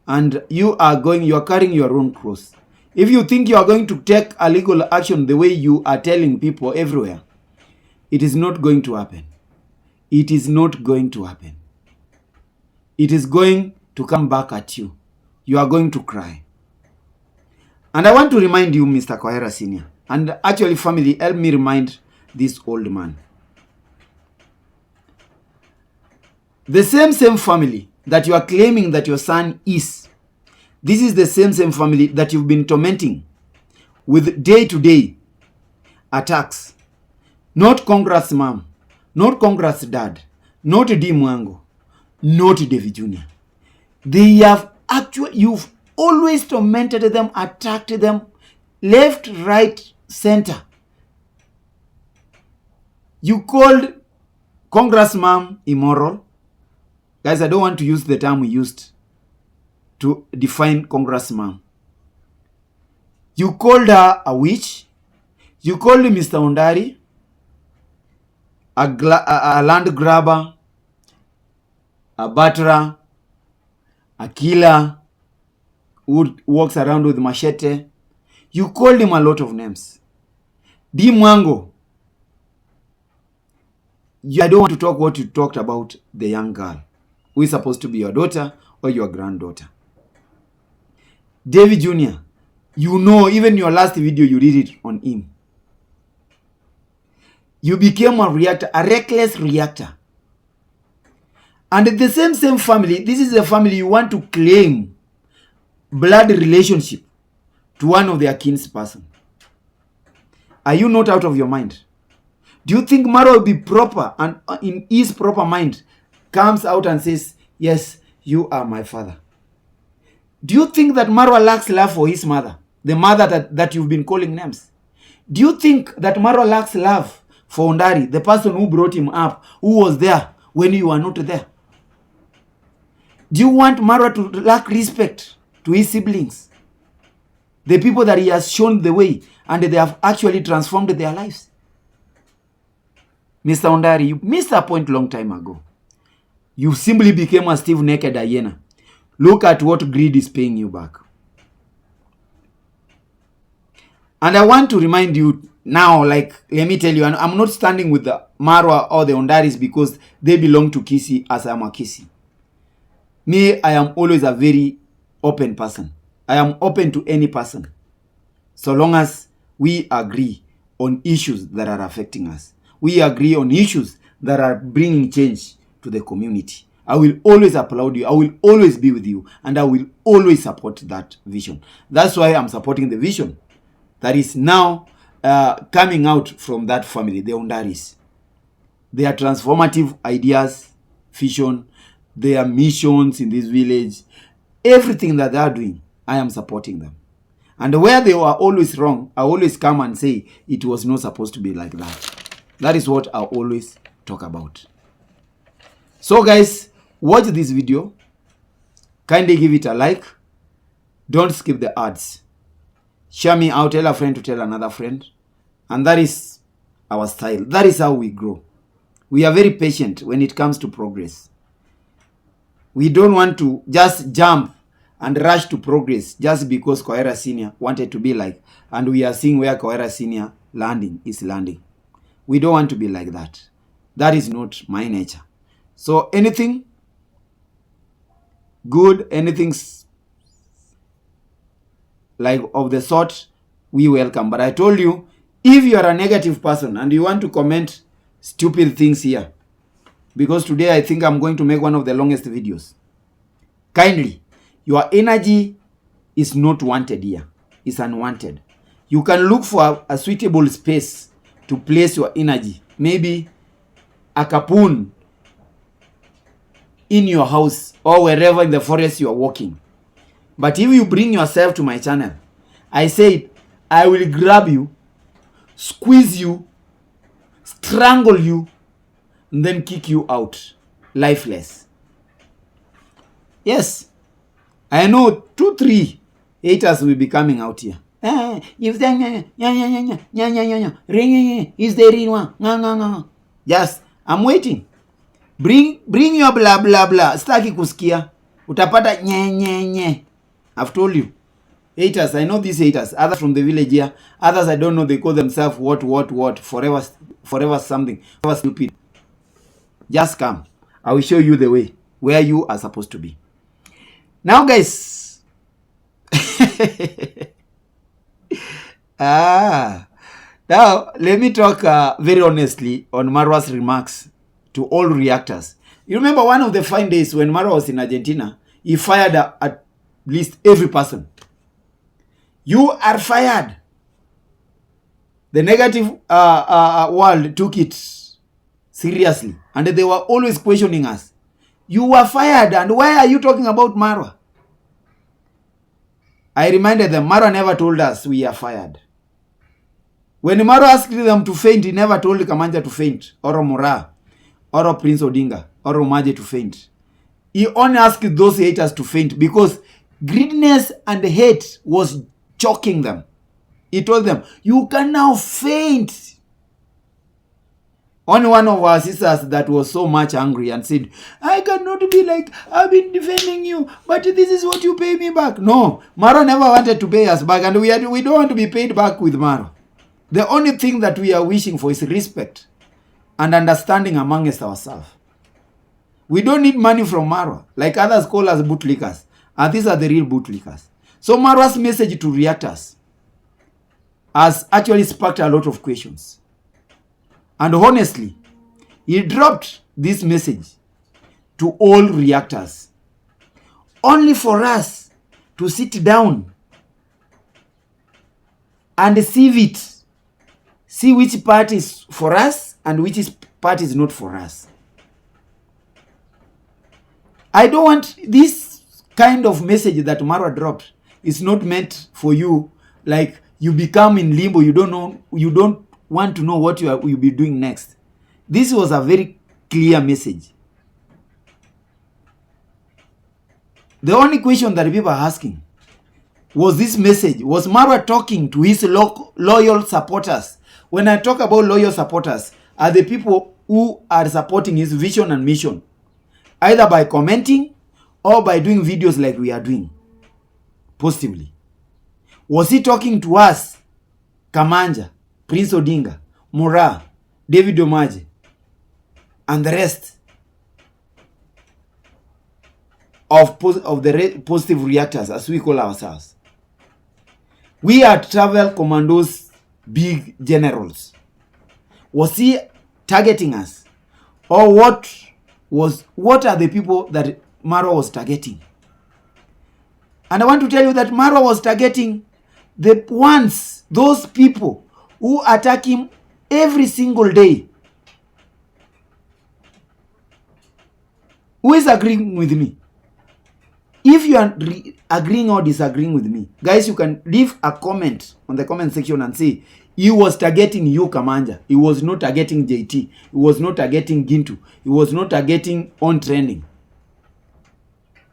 And you are carrying your own cross. If you think you are going to take a legal action the way you are telling people everywhere, it is not going to happen. It is not going to happen. It is going to come back at you. You are going to cry. And I want to remind you, Mr. Koherasnr, and actually family, help me remind this old man. The same family that you are claiming that your son is, this is the same family that you've been tormenting with day-to-day attacks. Not Congress mom, not Congress dad, not D. Mwango, not David Jr. They have actually, you've always tormented them, attacked them, left, right, center. You called Congress mom immoral. Guys, I don't want to use the term we used to define Congress mom. You called her a witch. You called Mr. Ondari a land grabber, a batterer, a killer who walks around with machete. You called him a lot of names. D. Mwango, I don't want to talk what you talked about the young girl who is supposed to be your daughter or your granddaughter. David Jr., you know, even your last video, you did it on him. You became a reactor, a reckless reactor. And the same family, this is a family you want to claim blood relationship to one of their kin's person. Are you not out of your mind? Do you think Marwa will be proper and in his proper mind comes out and says, yes, you are my father? Do you think that Marwa lacks love for his mother? The mother that you've been calling names? Do you think that Marwa lacks love for Ondari, the person who brought him up, who was there when you were not there? Do you want Marwa to lack respect to his siblings? The people that he has shown the way and they have actually transformed their lives? Mr. Ondari, you missed a point long time ago. You simply became a stiff naked hyena. Look at what greed is paying you back. And I want to remind you now, like, let me tell you, and I'm not standing with the Marwa or the Ondaris because they belong to Kisi as I'm a Kisi. Me, I am always a very open person. I am open to any person, so long as we agree on issues that are affecting us. We agree on issues that are bringing change to the community. I will always applaud you. I will always be with you. And I will always support that vision. That's why I'm supporting the vision that is now coming out from that family, the Ondaris. Their transformative ideas, vision, their missions in this village, everything that they are doing, I am supporting them. And where they were always wrong, I always come and say it was not supposed to be like that. That is what I always talk about. So guys, watch this video. Kindly give it a like. Don't skip the ads. Share me out. Tell a friend to tell another friend. And that is our style. That is how we grow. We are very patient when it comes to progress. We don't want to just jump and rush to progress just because Koherasnr wanted to be like, and we are seeing where Koherasnr is landing. We don't want to be like that. That is not my nature. So anything good, anything like of the sort, we welcome. But I told you, if you are a negative person and you want to comment stupid things here, because today I think I'm going to make one of the longest videos. Kindly, your energy is not wanted here. It's unwanted. You can look for a suitable space to place your energy. Maybe a cocoon in your house or wherever in the forest you are walking. But if you bring yourself to my channel, I say I will grab you, squeeze you, strangle you, and then kick you out, lifeless. Yes, I know 2-3 haters will be coming out here. Is the real one? Yes, I'm waiting. Bring your blah blah blah. Staki kusikia. Utapata nye. I've told you. Haters, I know these haters. Others from the village here. Others I don't know. They call themselves what. Forever something. Forever stupid. Just come. I will show you the way where you are supposed to be. Now, guys. Now, let me talk very honestly on Marwa's remarks to all reactors. You remember one of the fine days when Marwa was in Argentina, he fired at least every person. You are fired. The negative world took it seriously. And they were always questioning us. You were fired, and why are you talking about Marwa? I reminded them, Marwa never told us we are fired. When Marwa asked them to faint, he never told Kamanja to faint, or Mura, or Prince Odinga, or Omaje to faint. He only asked those haters to faint because greediness and hate was choking them. He told them, you can now faint. Only one of our sisters that was so much angry and said, I cannot be like, I've been defending you, but this is what you pay me back. No, Marwa never wanted to pay us back, and we don't want to be paid back with Marwa. The only thing that we are wishing for is respect and understanding amongst ourselves. We don't need money from Marwa, like others call us bootlickers, and these are the real bootlickers. So Marwa's message to reactors has actually sparked a lot of questions. And honestly, he dropped this message to all reactors only for us to sit down and see which part is for us and which part is not for us. I don't want this kind of message that Marwa dropped. It's not meant for you, like you become in limbo. You don't know, you don't want to know what you'll be doing next. This was a very clear message. The only question that people are asking was this message. Was Marwa talking to his loyal supporters? When I talk about loyal supporters, are the people who are supporting his vision and mission, either by commenting or by doing videos like we are doing, positively. Was he talking to us, Kamanja, Prince Odinga, Mura, David Omaje, and the rest of the positive reactors, as we call ourselves? We are travel commandos, big generals. Was he targeting us? Or what are the people that Marwa was targeting? And I want to tell you that Marwa was targeting those people who attack him every single day. Who is agreeing with me? If you are agreeing or disagreeing with me, guys, you can leave a comment on the comment section and say, he was targeting you, Kamanja. He was not targeting JT. He was not targeting Gintu. He was not targeting On Trending.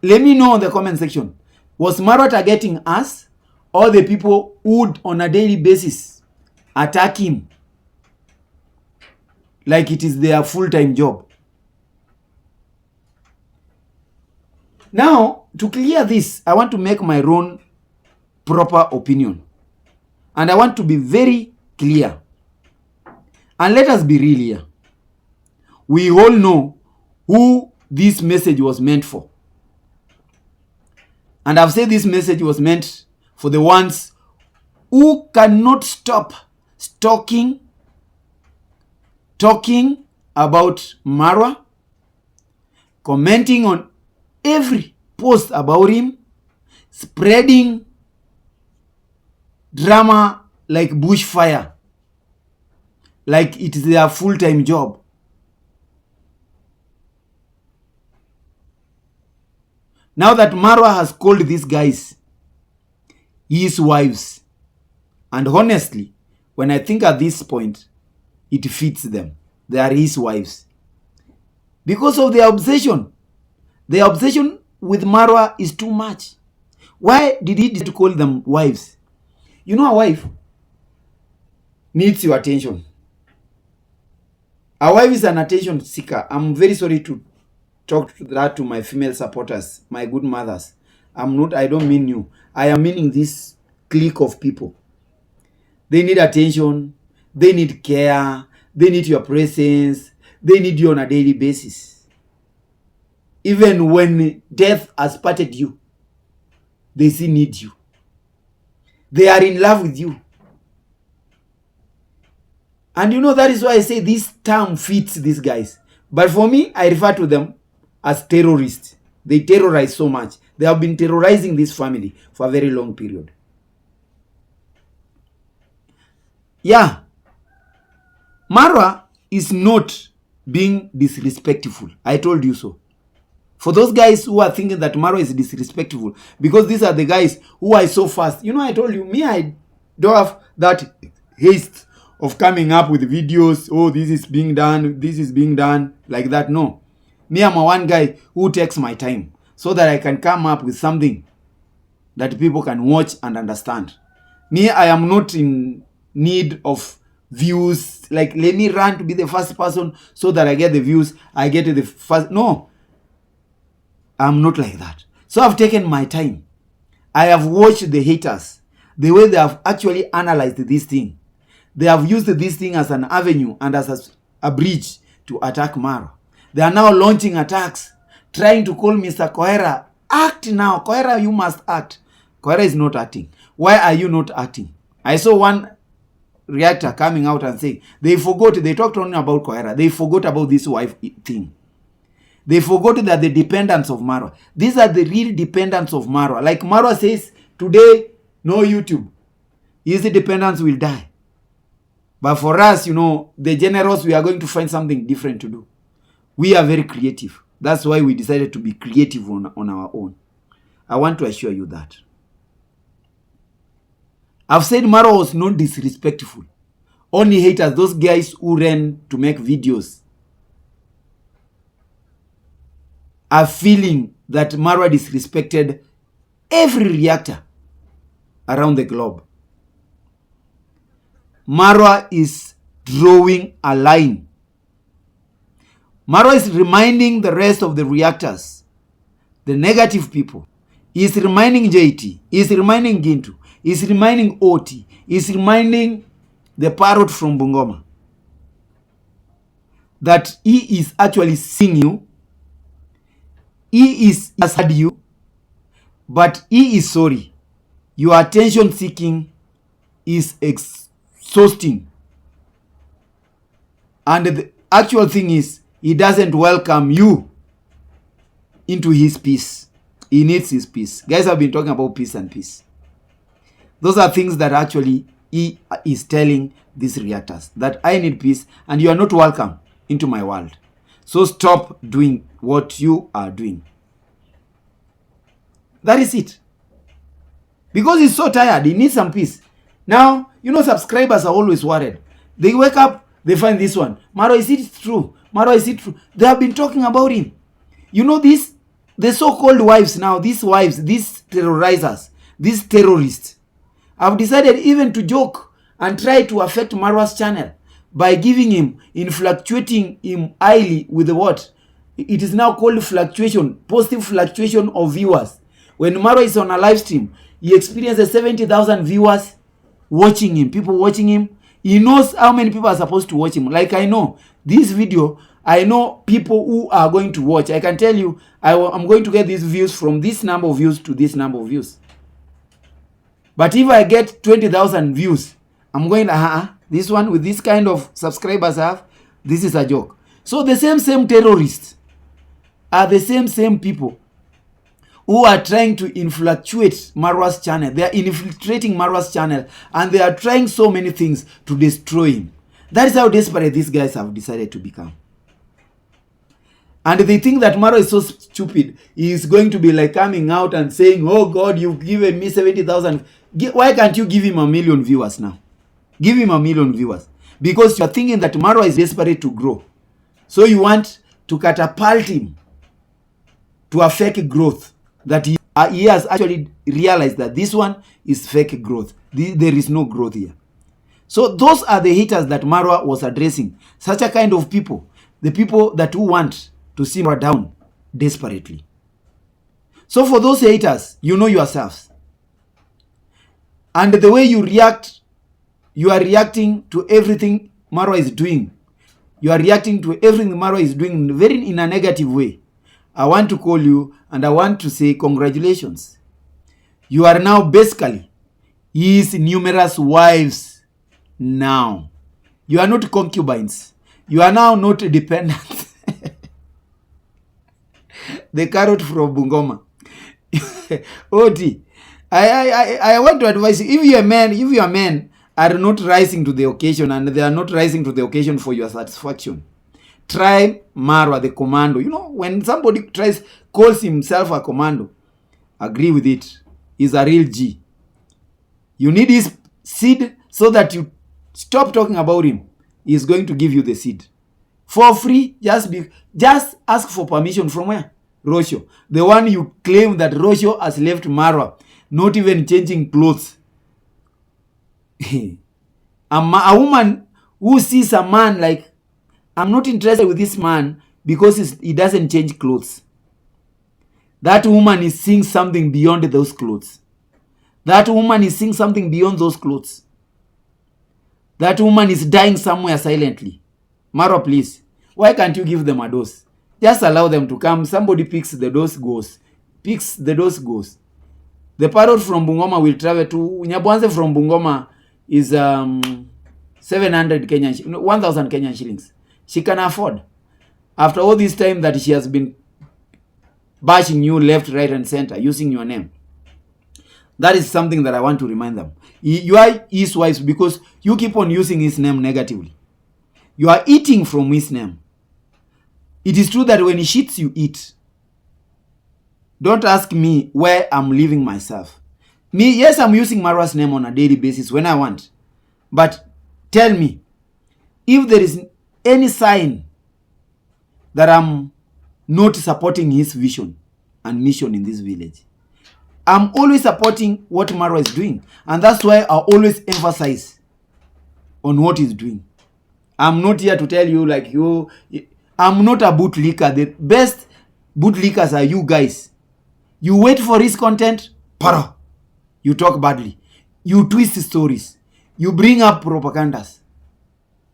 Let me know on the comment section. Was Marwa targeting us or the people who would on a daily basis attack him like it is their full-time job? Now, to clear this, I want to make my own proper opinion. And I want to be very clear. And let us be real here. We all know who this message was meant for. And I've said this message was meant for the ones who cannot stop talking about Marwa commenting on every post about him, spreading drama like bushfire, like it is their full-time job. Now that Marwa has called these guys his wives, and honestly, when I think at this point, it fits them. They are his wives. Because of their obsession. Their obsession with Marwa is too much. Why did he decide to call them wives? You know, a wife needs your attention. A wife is an attention seeker. I'm very sorry to talk that to my female supporters, my good mothers. I don't mean you. I am meaning this clique of people. They need attention. They need care. They need your presence. They need you on a daily basis. Even when death has parted you, they still need you. They are in love with you. And you know, that is why I say this term fits these guys. But for me, I refer to them as terrorists. They terrorize so much. They have been terrorizing this family for a very long period. Yeah. Marwa is not being disrespectful. I told you so. For those guys who are thinking that Marwa is disrespectful, because these are the guys who are so fast. You know, I told you, me, I don't have that haste of coming up with videos. Oh, this is being done, like that. No. Me, I'm a one guy who takes my time so that I can come up with something that people can watch and understand. Me, I am not in need of views. Like, let me run to be the first person so that I get the views. I get the first. No. I'm not like that. So I've taken my time. I have watched the haters, the way they have actually analyzed this thing. They have used this thing as an avenue and as a bridge to attack Marwa. They are now launching attacks, trying to call Mr. Kohera. Act now. Kohera, you must act. Kohera is not acting. Why are you not acting? I saw one reactor coming out and saying, they talked only about Kohera. They forgot about this wife thing. They forgot that the dependents of Marwa. These are the real dependents of Marwa. Like Marwa says, today, no YouTube. His dependents will die. But for us, you know, the generous, we are going to find something different to do. We are very creative. That's why we decided to be creative on our own. I want to assure you that. I've said Marwa was not disrespectful. Only haters, those guys who ran to make videos, are feeling that Marwa disrespected every reactor around the globe. Marwa is drawing a line. Marwa is reminding the rest of the reactors, the negative people. He is reminding JT. He is reminding Gintu. He is reminding OT. He is reminding the parrot from Bungoma that he is actually seeing you. He has had you, but he is sorry. Your attention seeking is exhausting. And the actual thing is, he doesn't welcome you into his peace. He needs his peace. Guys have been talking about peace and peace. Those are things that actually he is telling these reactors, that I need peace and you are not welcome into my world. So stop doing what you are doing. That is it. Because he's so tired, he needs some peace. Now, you know, subscribers are always worried. They wake up, they find this one. Marwa, is it true? Marwa, is it true? They have been talking about him. You know, the so-called wives now, these wives, these terrorizers, these terrorists, have decided even to joke and try to affect Marwa's channel by giving him, fluctuating him highly with what? It is now called fluctuation, positive fluctuation of viewers. When Marwa is on a live stream, he experiences 70,000 viewers watching him, people watching him. He knows how many people are supposed to watch him. Like I know, this video, I know people who are going to watch. I can tell you, I'm going to get these views from this number of views to this number of views. But if I get 20,000 views, I'm going to, this one with this kind of subscribers I have, this is a joke. So the same terrorists are the same people who are trying to infiltrate Marwa's channel. They are infiltrating Marwa's channel, and they are trying so many things to destroy him. That is how desperate these guys have decided to become. And they think that Marwa is so stupid. He is going to be like coming out and saying, oh God, you've given me 70,000. Why can't you give him 1 million viewers now? Give him 1 million viewers. Because you are thinking that Marwa is desperate to grow. So you want to catapult him to a fake growth. That he has actually realized that this one is fake growth. There is no growth here. So those are the haters that Marwa was addressing. Such a kind of people. The people that who want to see Marwa down desperately. So for those haters, you know yourselves. And the way you react, you are reacting to everything Marwa is doing. You are reacting to everything Marwa is doing in a negative way. I want to call you and I want to say congratulations. You are now basically his numerous wives now. You are not concubines. You are now not dependent. The carrot from Bungoma. Oti, I want to advise you, if your men are not rising to the occasion and they are not rising to the occasion for your satisfaction, try Marwa, the commando. You know, when somebody calls himself a commando, agree with it. He's a real G. You need his seed so that you stop talking about him. He's going to give you the seed. For free, just ask for permission from where? Rosho. The one you claim that Rosho has left Marwa, not even changing clothes. A woman who sees a man like, I'm not interested with this man because he doesn't change clothes. That woman is seeing something beyond those clothes. That woman is seeing something beyond those clothes. That woman is dying somewhere silently. Marwa, please, why can't you give them a dose? Just allow them to come. Somebody picks the dose, goes. Picks the dose, goes. The parrot from Bungoma will travel to Nyabwanze from Bungoma is 700 Kenyan, 1,000 Kenyan shillings. She can afford. After all this time that she has been bashing you left, right, and center, using your name. That is something that I want to remind them. You are his wives because you keep on using his name negatively. You are eating from his name. It is true that when he shits, you eat. Don't ask me where I'm leaving myself. Me, yes, I'm using Marwa's name on a daily basis when I want. But tell me, if there is any sign that I'm not supporting his vision and mission in this village, I'm always supporting what Marwa is doing. And that's why I always emphasize on what he's doing. I'm not here to tell you like I'm not a bootlicker. The best bootlickers are you guys. You wait for his content, para. You talk badly. You twist stories. You bring up propagandas.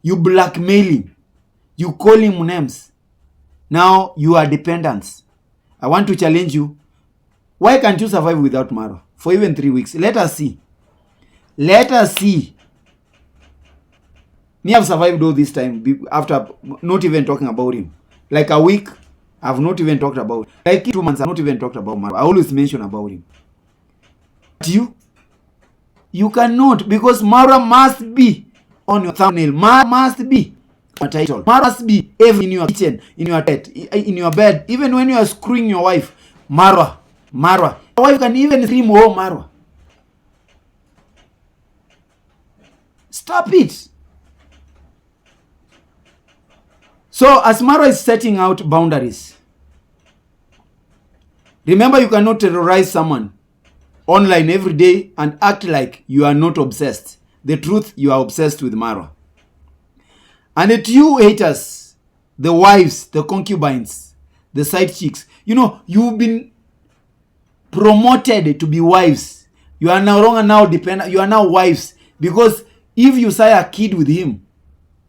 You blackmail him. You call him names. Now you are dependents. I want to challenge you. Why can't you survive without Marwa for even 3 weeks? Let us see. Let us see. Me have survived all this time after not even talking about him. Like a week, I've not even talked about. Like 2 months, I've not even talked about Marwa. I always mention about him. But you cannot, because Marwa must be on your thumbnail. Marwa must be on your title. Marwa must be in your kitchen, in your bed, even when you are screwing your wife. Marwa. Your wife can even scream, oh Marwa. Stop it. So as Marwa is setting out boundaries, remember you cannot terrorize someone online every day and act like you are not obsessed. The truth, you are obsessed with Marwa. And the you haters, the wives, the concubines, the side chicks, you've been promoted to be wives. You are no longer now dependent. You are now wives. Because if you say a kid with him,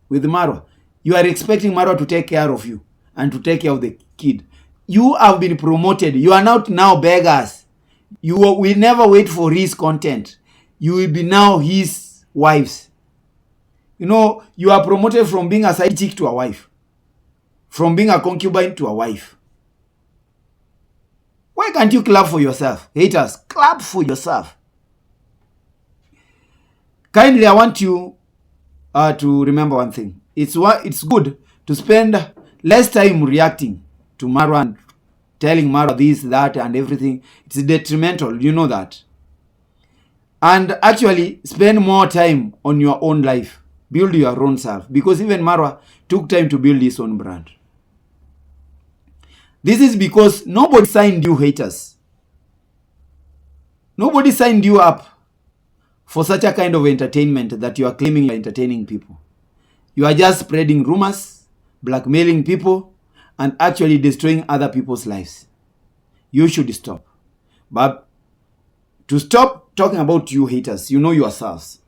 with Marwa, you are expecting Marwa to take care of you and to take care of the kid. You have been promoted. You are not now beggars. You will never wait for his content. You will be now his wives. You are promoted from being a side chick to a wife. From being a concubine to a wife. Why can't you clap for yourself? Haters, clap for yourself. Kindly, I want you to remember one thing. It's good to spend less time reacting to Marwa and telling Marwa this, that, and everything. It's detrimental. You know that. And actually, spend more time on your own life. Build your own self. Because even Marwa took time to build his own brand. This is because nobody signed you, haters. Nobody signed you up for such a kind of entertainment that you are claiming you are entertaining people. You are just spreading rumors, blackmailing people, and actually destroying other people's lives. You should stop. But to stop talking about you haters, you know yourselves.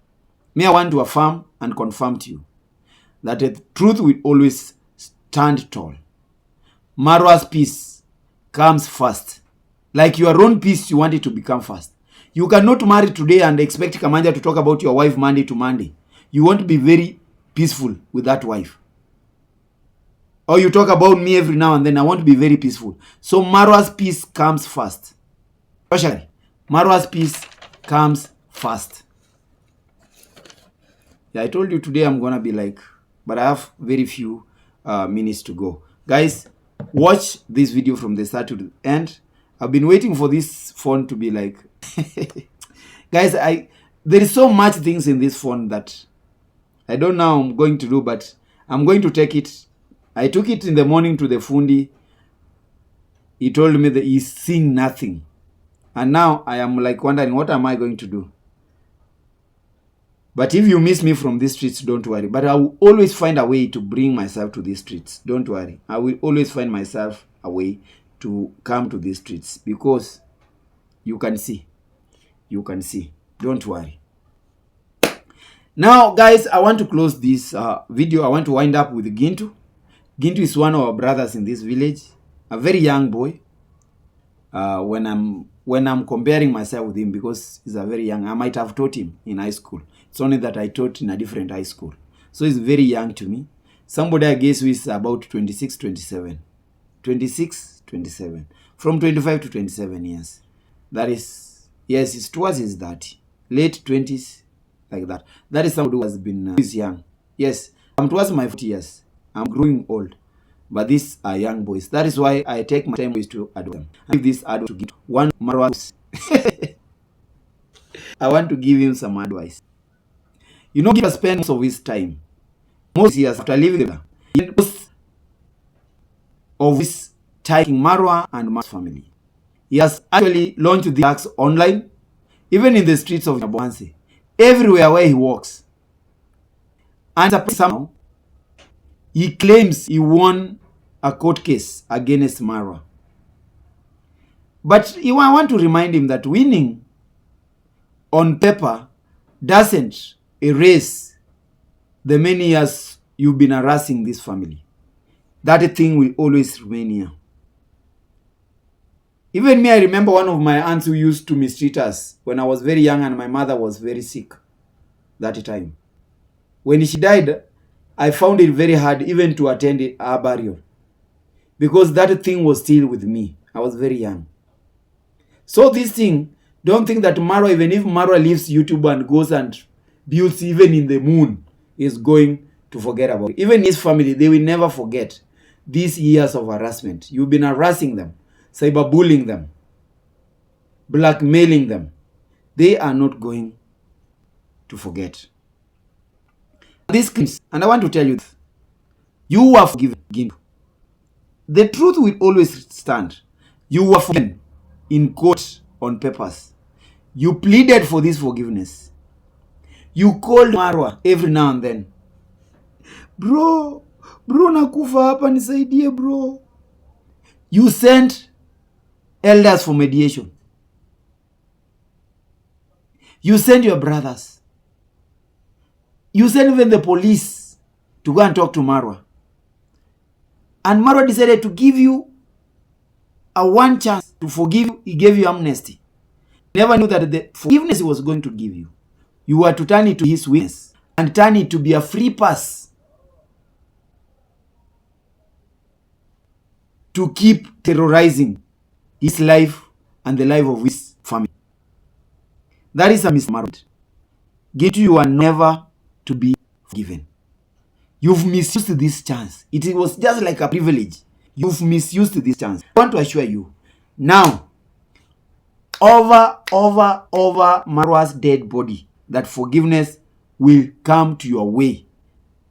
Me, I want to affirm and confirm to you that the truth will always stand tall. Marwa's peace comes first. Like your own peace, you want it to become first. You cannot marry today and expect Kamanja to talk about your wife Monday to Monday. You won't be very peaceful with that wife. Or you talk about me every now and then, I want to be very peaceful. So Marwa's peace comes first. Marwa's peace comes first. Yeah, I told you today I'm going to be like, but I have very few minutes to go. Guys, watch this video from the start to the end. I've been waiting for this phone to be like, guys, there is so much things in this phone that I don't know how I'm going to do, but I'm going to take it. I took it in the morning to the Fundi. He told me that he's seeing nothing. And now I am like wondering, what am I going to do? But if you miss me from these streets, don't worry. But I will always find a way to bring myself to these streets. Don't worry. I will always find myself a way to come to these streets. Because you can see. You can see. Don't worry. Now, guys, I want to close this video. I want to wind up with Gintu. Gintu is one of our brothers in this village. A very young boy. When I'm comparing myself with him, because he's a very young, I might have taught him in high school. It's only that I taught in a different high school. So he's very young to me. Somebody I guess who is about 26, 27. 26, 27. From 25 to 27 years. That is, yes, it's towards his 30. Late 20s, like that. That is somebody who has been, who is young. Yes, I'm towards my 40 years. I'm growing old. But these are young boys. That is why I take my time to adopt them. I give this advice to give one Marwa. I want to give him some advice. You know, he has spent most of his time, most years after leaving them, most of his time in Marwa and Marwa's family. He has actually launched the acts online, even in the streets of Nyabohanse, everywhere where he walks. And somehow, he claims he won a court case against Marwa. But I want to remind him that winning on paper doesn't erase the many years you've been harassing this family. That thing will always remain here. Even me, I remember one of my aunts who used to mistreat us when I was very young and my mother was very sick that time. When she died, I found it very hard even to attend her burial. Because that thing was still with me. I was very young. So this thing, don't think that Marwa, even if Marwa leaves YouTube and goes and builds even in the moon, is going to forget about it. Even his family, they will never forget these years of harassment. You've been harassing them, cyberbullying them, blackmailing them. They are not going to forget. These claims, and I want to tell you, you were forgiven. The truth will always stand. You were forgiven in court on papers. You pleaded for this forgiveness. You called Marwa every now and then. Bro, nakufa hapa nisaidie bro. You sent elders for mediation. You sent your brothers. You sent even the police to go and talk to Marwa. And Marwa decided to give you a one chance to forgive you. He gave you amnesty. He never knew that the forgiveness he was going to give you, you were to turn it to his witness and turn it to be a free pass to keep terrorizing his life and the life of his family. That is a mismarriage. Gintu, you are never to be forgiven. You've misused this chance. It was just like a privilege. You've misused this chance. I want to assure you. Now, over Marwa's dead body, that forgiveness will come to your way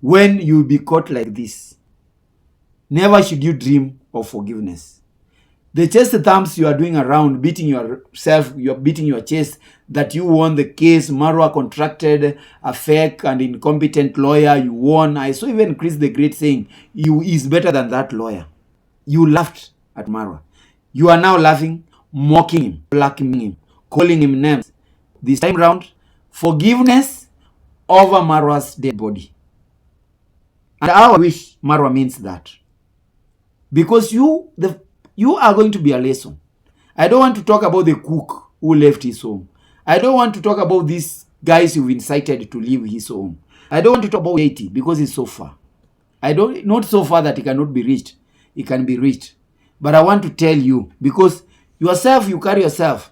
when you be caught like this. Never should you dream of forgiveness. The chest thumbs you are doing around, beating yourself, you are beating your chest, that you won the case, Marwa contracted a fake and incompetent lawyer, you won. I saw even Chris the Great saying, you is better than that lawyer. You laughed at Marwa. You are now laughing, mocking him, blaming him, calling him names. This time round, forgiveness over Marwa's dead body. And I wish Marwa means that. Because you are going to be a lesson. I don't want to talk about the cook who left his home. I don't want to talk about these guys you've incited to leave his home. I don't want to talk about Haiti because it's so far. Not so far that it cannot be reached. It can be reached. But I want to tell you, because yourself, you carry yourself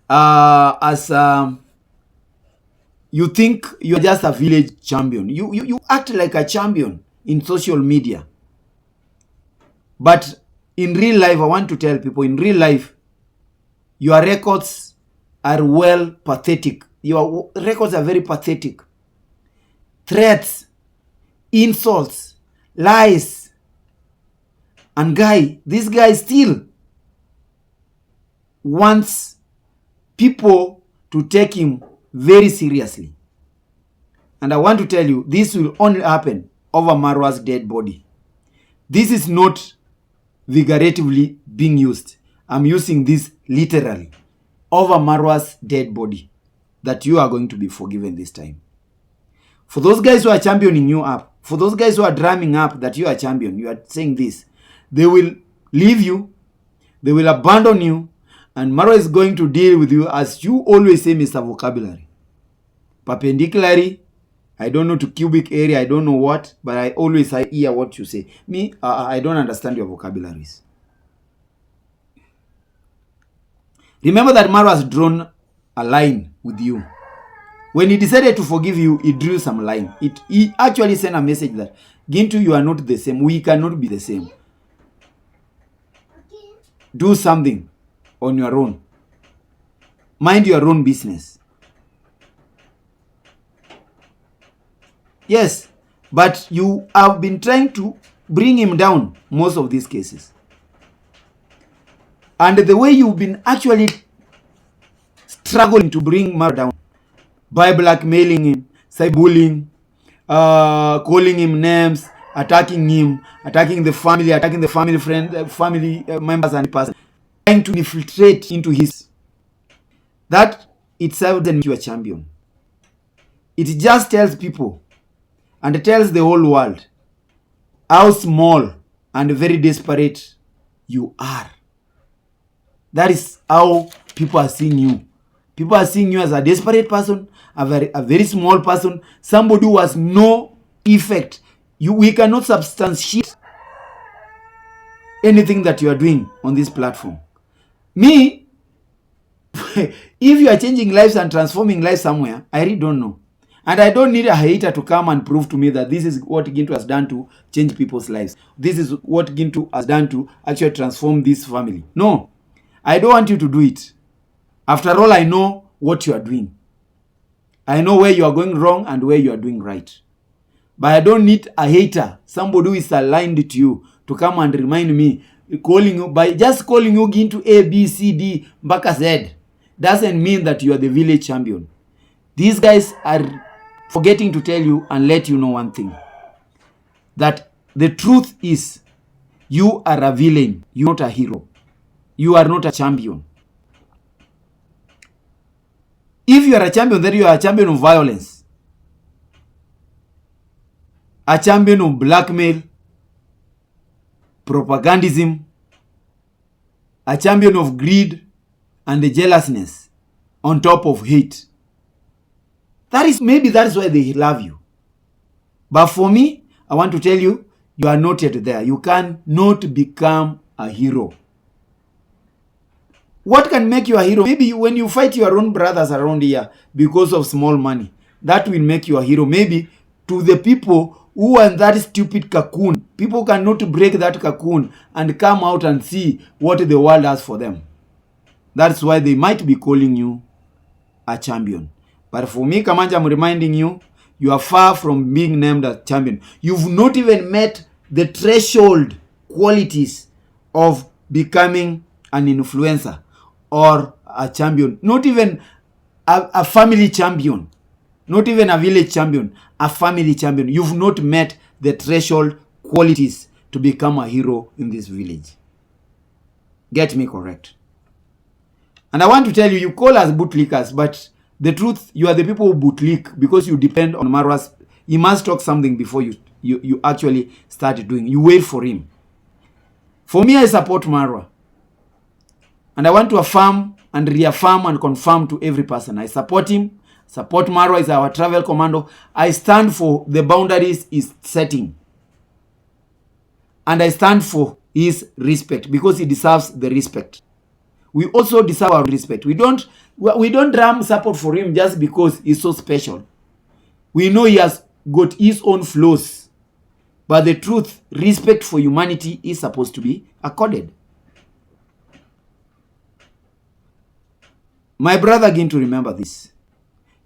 as you think you're just a village champion. You act like a champion in social media. But in real life, I want to tell people, in real life, your records are well pathetic. Your records are very pathetic. Threats, insults, lies. And this guy still wants people to take him very seriously. And I want to tell you, this will only happen over Marwa's dead body. This is not figuratively being used. I'm using this literally. Over Marwa's dead body, that you are going to be forgiven this time. For those guys who are championing you up, for those guys who are drumming up that you are champion, you are saying this, they will leave you, they will abandon you, and Marwa is going to deal with you as you always say, Mr. Vocabulary. Perpendicularly, I don't know to cubic area, I don't know what, but I always hear what you say. Me, I don't understand your vocabularies. Remember that Marwa has drawn a line with you. When he decided to forgive you, he drew some line. He actually sent a message that, Gintu, you are not the same. We cannot be the same. Do something on your own. Mind your own business. Yes, but you have been trying to bring him down most of these cases. And the way you've been actually struggling to bring Marwa down, by blackmailing him, cyberbullying, calling him names, attacking him, attacking the family family members and person, trying to infiltrate into his. That itself doesn't make you a champion. It just tells people and it tells the whole world how small and very desperate you are. That is how people are seeing you. People are seeing you as a desperate person, a very small person, somebody who has no effect. We cannot substantiate anything that you are doing on this platform. Me, if you are changing lives and transforming lives somewhere, I really don't know. And I don't need a hater to come and prove to me that this is what Gintu has done to change people's lives. This is what Gintu has done to actually transform this family. No, I don't want you to do it. After all, I know what you are doing. I know where you are going wrong and where you are doing right. But I don't need a hater, somebody who is aligned to you, to come and remind me, by just calling you Gintu A, B, C, D, Mbaka Z, doesn't mean that you are the village champion. These guys are forgetting to tell you and let you know one thing. That the truth is, you are a villain, you're not a hero. You are not a champion. If you are a champion, then you are a champion of violence. A champion of blackmail, propagandism, a champion of greed and the jealousness on top of hate. Maybe that is why they love you. But for me, I want to tell you, you are not yet there. You cannot become a hero. What can make you a hero? Maybe when you fight your own brothers around here because of small money, that will make you a hero. Maybe to the people who are in that stupid cocoon, people cannot break that cocoon and come out and see what the world has for them. That's why they might be calling you a champion. But for me, Kamanja, I'm reminding you, you are far from being named a champion. You've not even met the threshold qualities of becoming an influencer or a champion. Not even a family champion. Not even a village champion. A family champion. You've not met the threshold qualities to become a hero in this village. Get me correct. And I want to tell you, you call us bootlickers, but the truth, you are the people who bootlick because you depend on Marwa's. He must talk something before you actually start doing. You wait for him. For me, I support Marwa. And I want to affirm and reaffirm and confirm to every person. I support him. Support Marwa is our travel commando. I stand for the boundaries he's setting. And I stand for his respect because he deserves the respect. We also deserve our respect. We don't drum support for him just because he's so special. We know he has got his own flaws. But the truth, respect for humanity is supposed to be accorded. My brother, again, to remember this.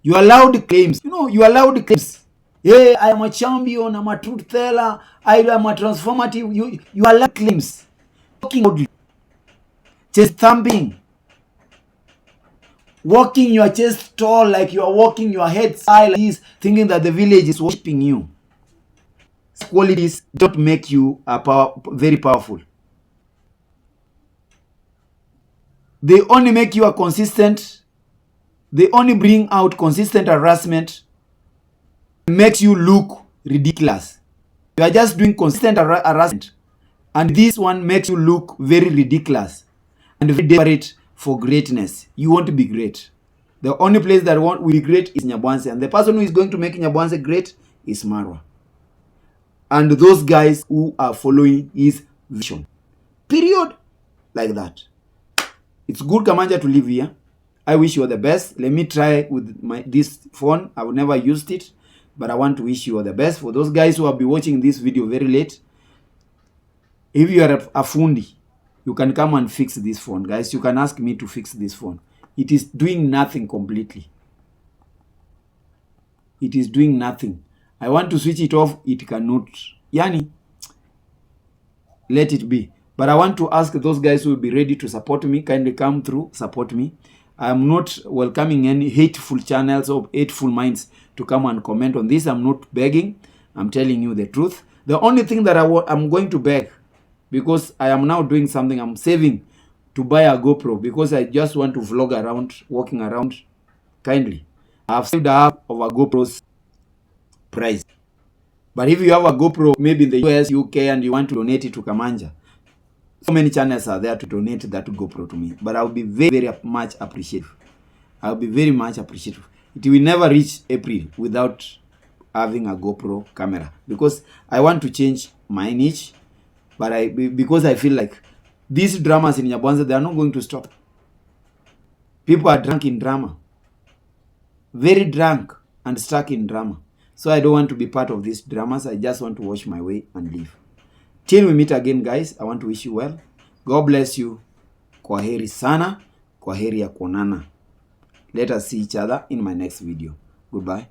You allowed claims. You allowed claims. Hey, I am a champion. I'm a truth teller. I am a transformative. You allowed claims. Walking loudly. Chest thumping. Walking your chest tall like you are walking your head high like this, thinking that the village is worshipping you. Qualities don't make you very powerful. They only make you a consistent. They only bring out consistent harassment. Makes you look ridiculous. You are just doing consistent harassment. And this one makes you look very ridiculous. And very desperate for greatness. You want to be great. The only place that will be great is Nyabwanse. And the person who is going to make Nyabwanse great is Marwa. And those guys who are following his vision. Period. Like that. It's good, Kamanja, to live here. I wish you all the best. Let me try with this phone. I have never used it. But I want to wish you all the best. For those guys who have been watching this video very late, if you are a fundi, you can come and fix this phone. Guys, you can ask me to fix this phone. It is doing nothing completely. It is doing nothing. I want to switch it off. It cannot. Yani, let it be. But I want to ask those guys who will be ready to support me, kindly come through, support me. I am not welcoming any hateful channels or hateful minds to come and comment on this. I'm not begging. I'm telling you the truth. The only thing that I'm going to beg, because I am now doing something, I'm saving to buy a GoPro because I just want to vlog around, walking around. Kindly. I have saved up of a GoPro's price. But if you have a GoPro, maybe in the US, UK, and you want to donate it to Kamanja, so many channels are there to donate that GoPro to me. But I will be very, very much appreciative. I will be very much appreciative. It will never reach April without having a GoPro camera. Because I want to change my niche. But because I feel like these dramas in Nyabwanse, they are not going to stop. People are drunk in drama. Very drunk and stuck in drama. So I don't want to be part of these dramas. I just want to wash my way and leave. Till we meet again, guys, I want to wish you well. God bless you. Koherasnr. Kwaheri ya kuonana. Let us see each other in my next video. Goodbye.